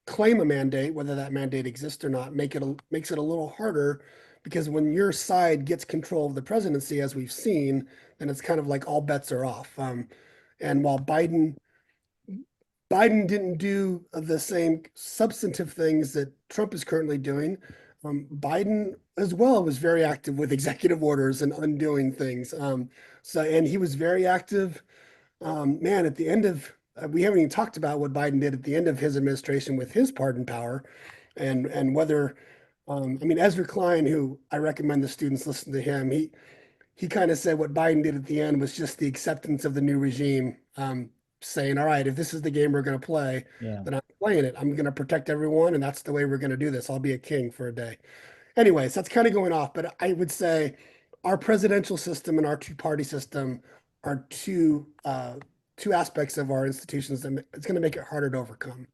C: claim a mandate, whether that mandate exists or not, makes it a little harder because when your side gets control of the presidency, as we've seen, then it's kind of like all bets are off. And while Biden didn't do the same substantive things that Trump is currently doing, Biden as well was very active with executive orders and undoing things. And he was very active. Man, at the end of we haven't even talked about what Biden did at the end of his administration with his pardon power, and whether I mean Ezra Klein, who I recommend the students listen to him. He kind of said what Biden did at the end was just the acceptance of the new regime, saying, "All right, if this is the game we're going to play,
D: Yeah.
C: then I'm playing it. I'm going to protect everyone, and that's the way we're going to do this. I'll be a king for a day." Anyways, that's kind of going off, but I would say our presidential system and our two-party system are two aspects of our institutions that it's going to make it harder to overcome.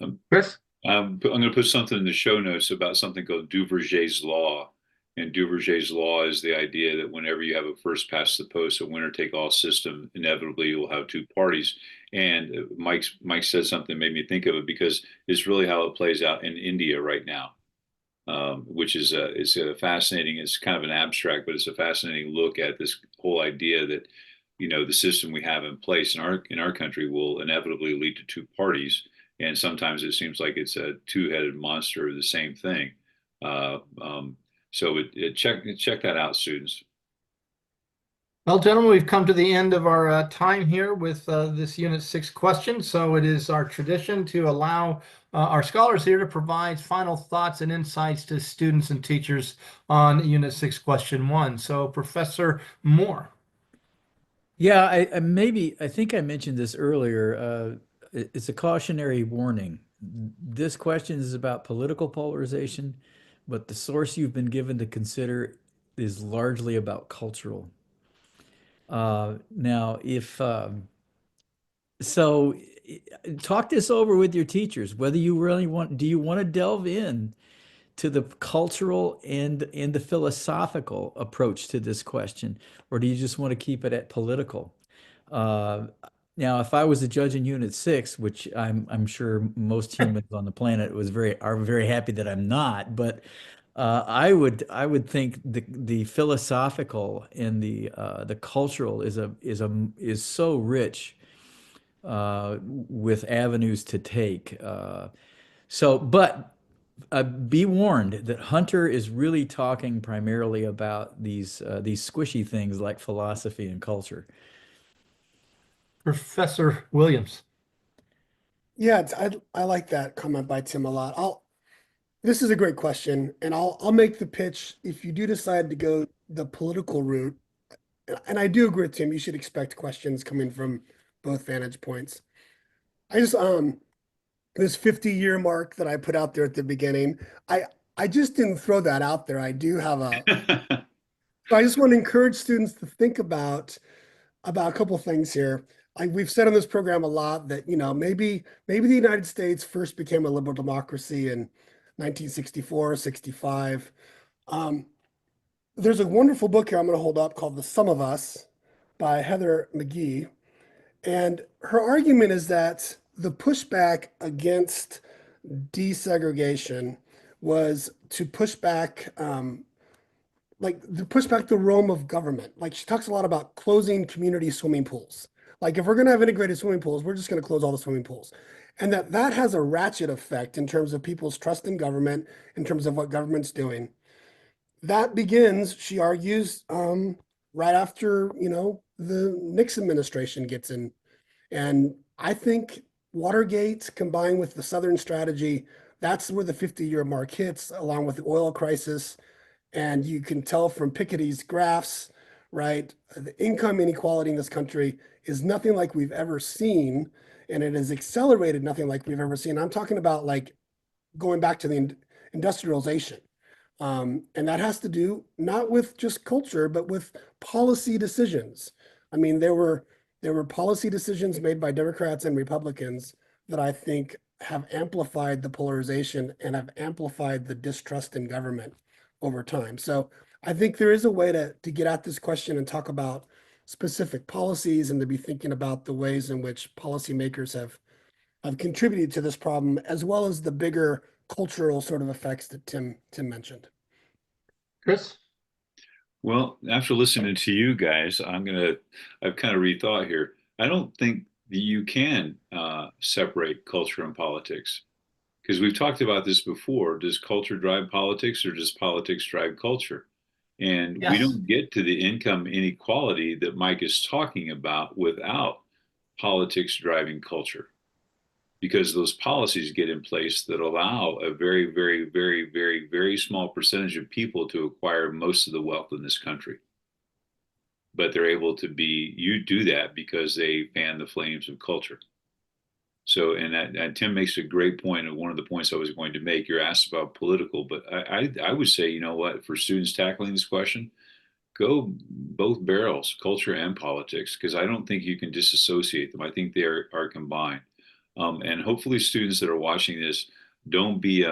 B: Um,
A: Chris?
B: I'm going to put something in the show notes about something called Duverger's law. And Duverger's law is the idea that whenever you have a first past the post, a winner take all system, inevitably you'll have two parties. And Mike said something that made me think of it because it's really how it plays out in India right now, which is a fascinating. It's kind of an abstract, but it's a fascinating look at this whole idea that the system we have in place in our country will inevitably lead to two parties, and sometimes it seems like it's a two-headed monster of the same thing. Uh, um, so check that out, students.
A: Well, gentlemen, we've come to the end of our time here with this Unit 6 question. So it is our tradition to allow our scholars here to provide final thoughts and insights to students and teachers on Unit 6 question 1. So Professor Moore.
D: Yeah, I think I mentioned this earlier. It's a cautionary warning. This question is about political polarization, but the source you've been given to consider is largely about cultural. Now, if so, talk this over with your teachers, whether you really do you want to delve in to the cultural and the philosophical approach to this question, or do you just want to keep it at political? Uh, Now, if I was a judge in Unit 6, which I'm sure most humans on the planet are very happy that I'm not, but I would think the philosophical and the cultural is so rich with avenues to take. But be warned that Hunter is really talking primarily about these squishy things like philosophy and culture.
A: Professor Williams.
C: Yeah, I like that comment by Tim a lot. This is a great question, and I'll make the pitch. If you do decide to go the political route, and I do agree with Tim, you should expect questions coming from both vantage points. I just this 50-year mark that I put out there at the beginning, I I just didn't throw that out there. I do have a so I just want to encourage students to think about a couple of things here. We've said on this program a lot that, maybe the United States first became a liberal democracy in 1964, 65. Um, there's a wonderful book here I'm going to hold up called The Sum of Us by Heather McGee. And her argument is that the pushback against desegregation was to push back the realm of government. Like she talks a lot about closing community swimming pools. Like if we're going to have integrated swimming pools, we're just going to close all the swimming pools. And that has a ratchet effect in terms of people's trust in government, in terms of what government's doing. That begins, she argues, right after, the Nixon administration gets in. And I think Watergate combined with the Southern strategy, that's where the 50-year mark hits, along with the oil crisis. And you can tell from Piketty's graphs, right? The income inequality in this country is nothing like we've ever seen. And it has accelerated nothing like we've ever seen. I'm talking about like going back to the industrialization. And that has to do not with just culture, but with policy decisions. I mean, there were policy decisions made by Democrats and Republicans that I think have amplified the polarization and have amplified the distrust in government over time. So I think there is a way to get at this question and talk about specific policies and to be thinking about the ways in which policymakers have contributed to this problem, as well as the bigger cultural sort of effects that Tim mentioned.
A: Chris?
B: Well, after listening to you guys, I've kind of rethought here. I don't think that you can separate culture and politics because we've talked about this before. Does culture drive politics or does politics drive culture? And we
A: Yes.
B: don't get to the income inequality that Mike is talking about without politics driving culture because those policies get in place that allow a very, very, very, very, very small percentage of people to acquire most of the wealth in this country. But they're able to you do that because they fan the flames of culture. So, and Tim makes a great point. And one of the points I was going to make, you're asked about political, but I would say, you know what, for students tackling this question, go both barrels, culture and politics, because I don't think you can disassociate them. I think they are combined. And hopefully, students that are watching this don't be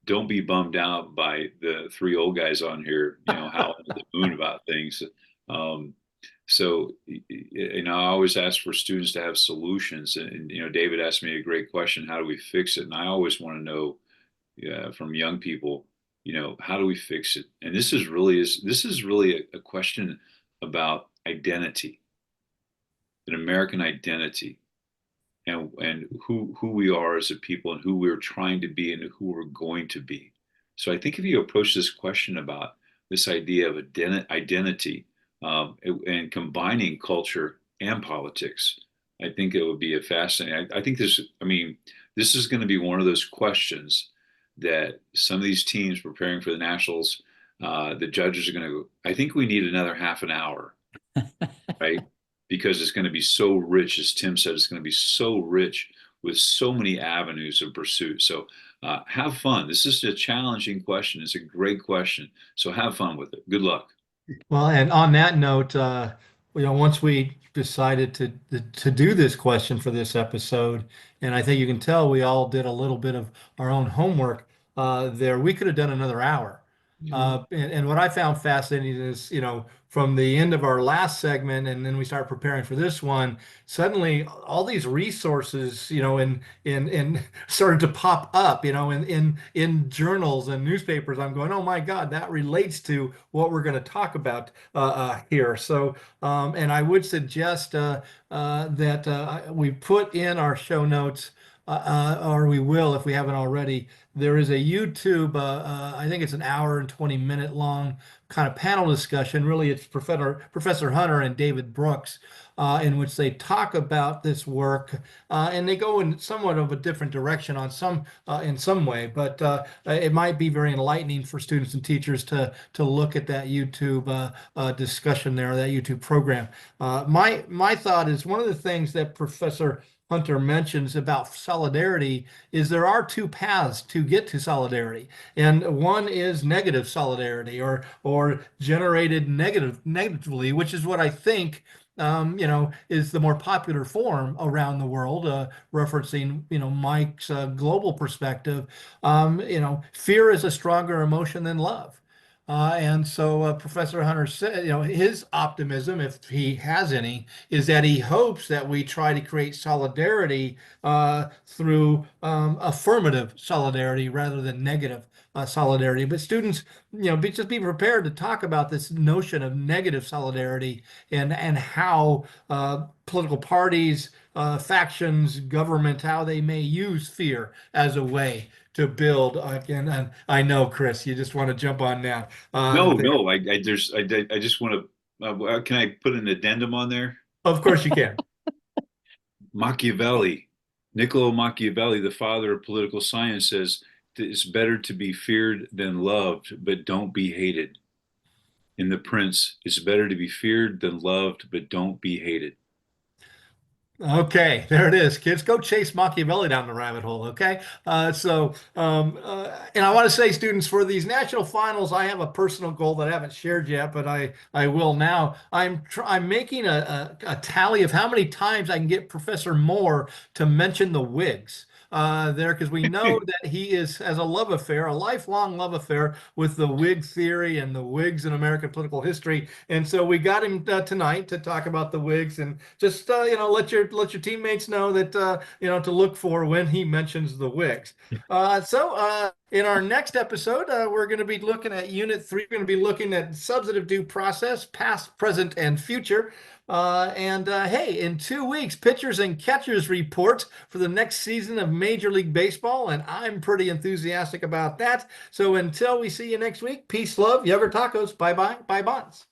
B: don't be bummed out by the three old guys on here, howling at the moon about things. Um, so, I always ask for students to have solutions. And, David asked me a great question: how do we fix it? And I always want to know from young people, how do we fix it? And this is really a question about identity, an American identity and who we are as a people and who we're trying to be and who we're going to be. So I think if you approach this question about this idea of identity and combining culture and politics, I think it would be a fascinating. I think this is going to be one of those questions that some of these teams preparing for the nationals, the judges are going to go, I think we need another half an hour, right? Because it's going to be so rich, as Tim said, it's going to be so rich with so many avenues of pursuit. So have fun. This is a challenging question. It's a great question. So have fun with it. Good luck.
A: Well, and on that note, once we decided to do this question for this episode, and I think you can tell we all did a little bit of our own homework there. We could have done another hour.
C: Mhm.
A: And what I found fascinating is, from the end of our last segment, and then we start preparing for this one, suddenly all these resources, in started to pop up, in journals and newspapers. I'm going, oh my God, that relates to what we're going to talk about here. So, and I would suggest that we put in our show notes, or we will if we haven't already. There is a YouTube, I think it's an hour and 20-minute long kind of panel discussion. Really, it's Professor Hunter and David Brooks, in which they talk about this work, and they go in somewhat of a different direction in some way, but it might be very enlightening for students and teachers to look at that YouTube discussion there, that YouTube program. My thought is one of the things that Professor Hunter mentions about solidarity is there are two paths to get to solidarity, and one is negative solidarity, or generated negatively, which is what I think is the more popular form around the world, referencing, Mike's global perspective. Fear is a stronger emotion than love. And so Professor Hunter said, his optimism, if he has any, is that he hopes that we try to create solidarity through affirmative solidarity rather than negative solidarity. But students, just be prepared to talk about this notion of negative solidarity, and how political parties, factions, government, how they may use fear as a way to build. And I know, Chris, you just want to jump on that.
B: No,
A: There.
B: no, I just want to, can I put an addendum on there?
A: Of course you can.
B: Machiavelli, Niccolo Machiavelli, the father of political science, says it's better to be feared than loved, but don't be hated. In The Prince, it's better to be feared than loved, but don't be hated.
A: Okay, there it is, kids. Go chase Machiavelli down the rabbit hole. Okay, and I want to say, students, for these national finals, I have a personal goal that I haven't shared yet, but I will now. I'm making a tally of how many times I can get Professor Moore to mention the Whigs. There, because we know that he has a love affair, a lifelong love affair with the Whig theory and the Whigs in American political history. And so we got him tonight to talk about the Whigs, and just let your teammates know that to look for when he mentions the Whigs. In our next episode, we're going to be looking at Unit 3. We're going to be looking at substantive due process, past, present, and future. Hey, in 2 weeks, pitchers and catchers report for the next season of Major League Baseball, and I'm pretty enthusiastic about that. So until we see you next week, peace, love, Yugger tacos, bye bye, bye bonds.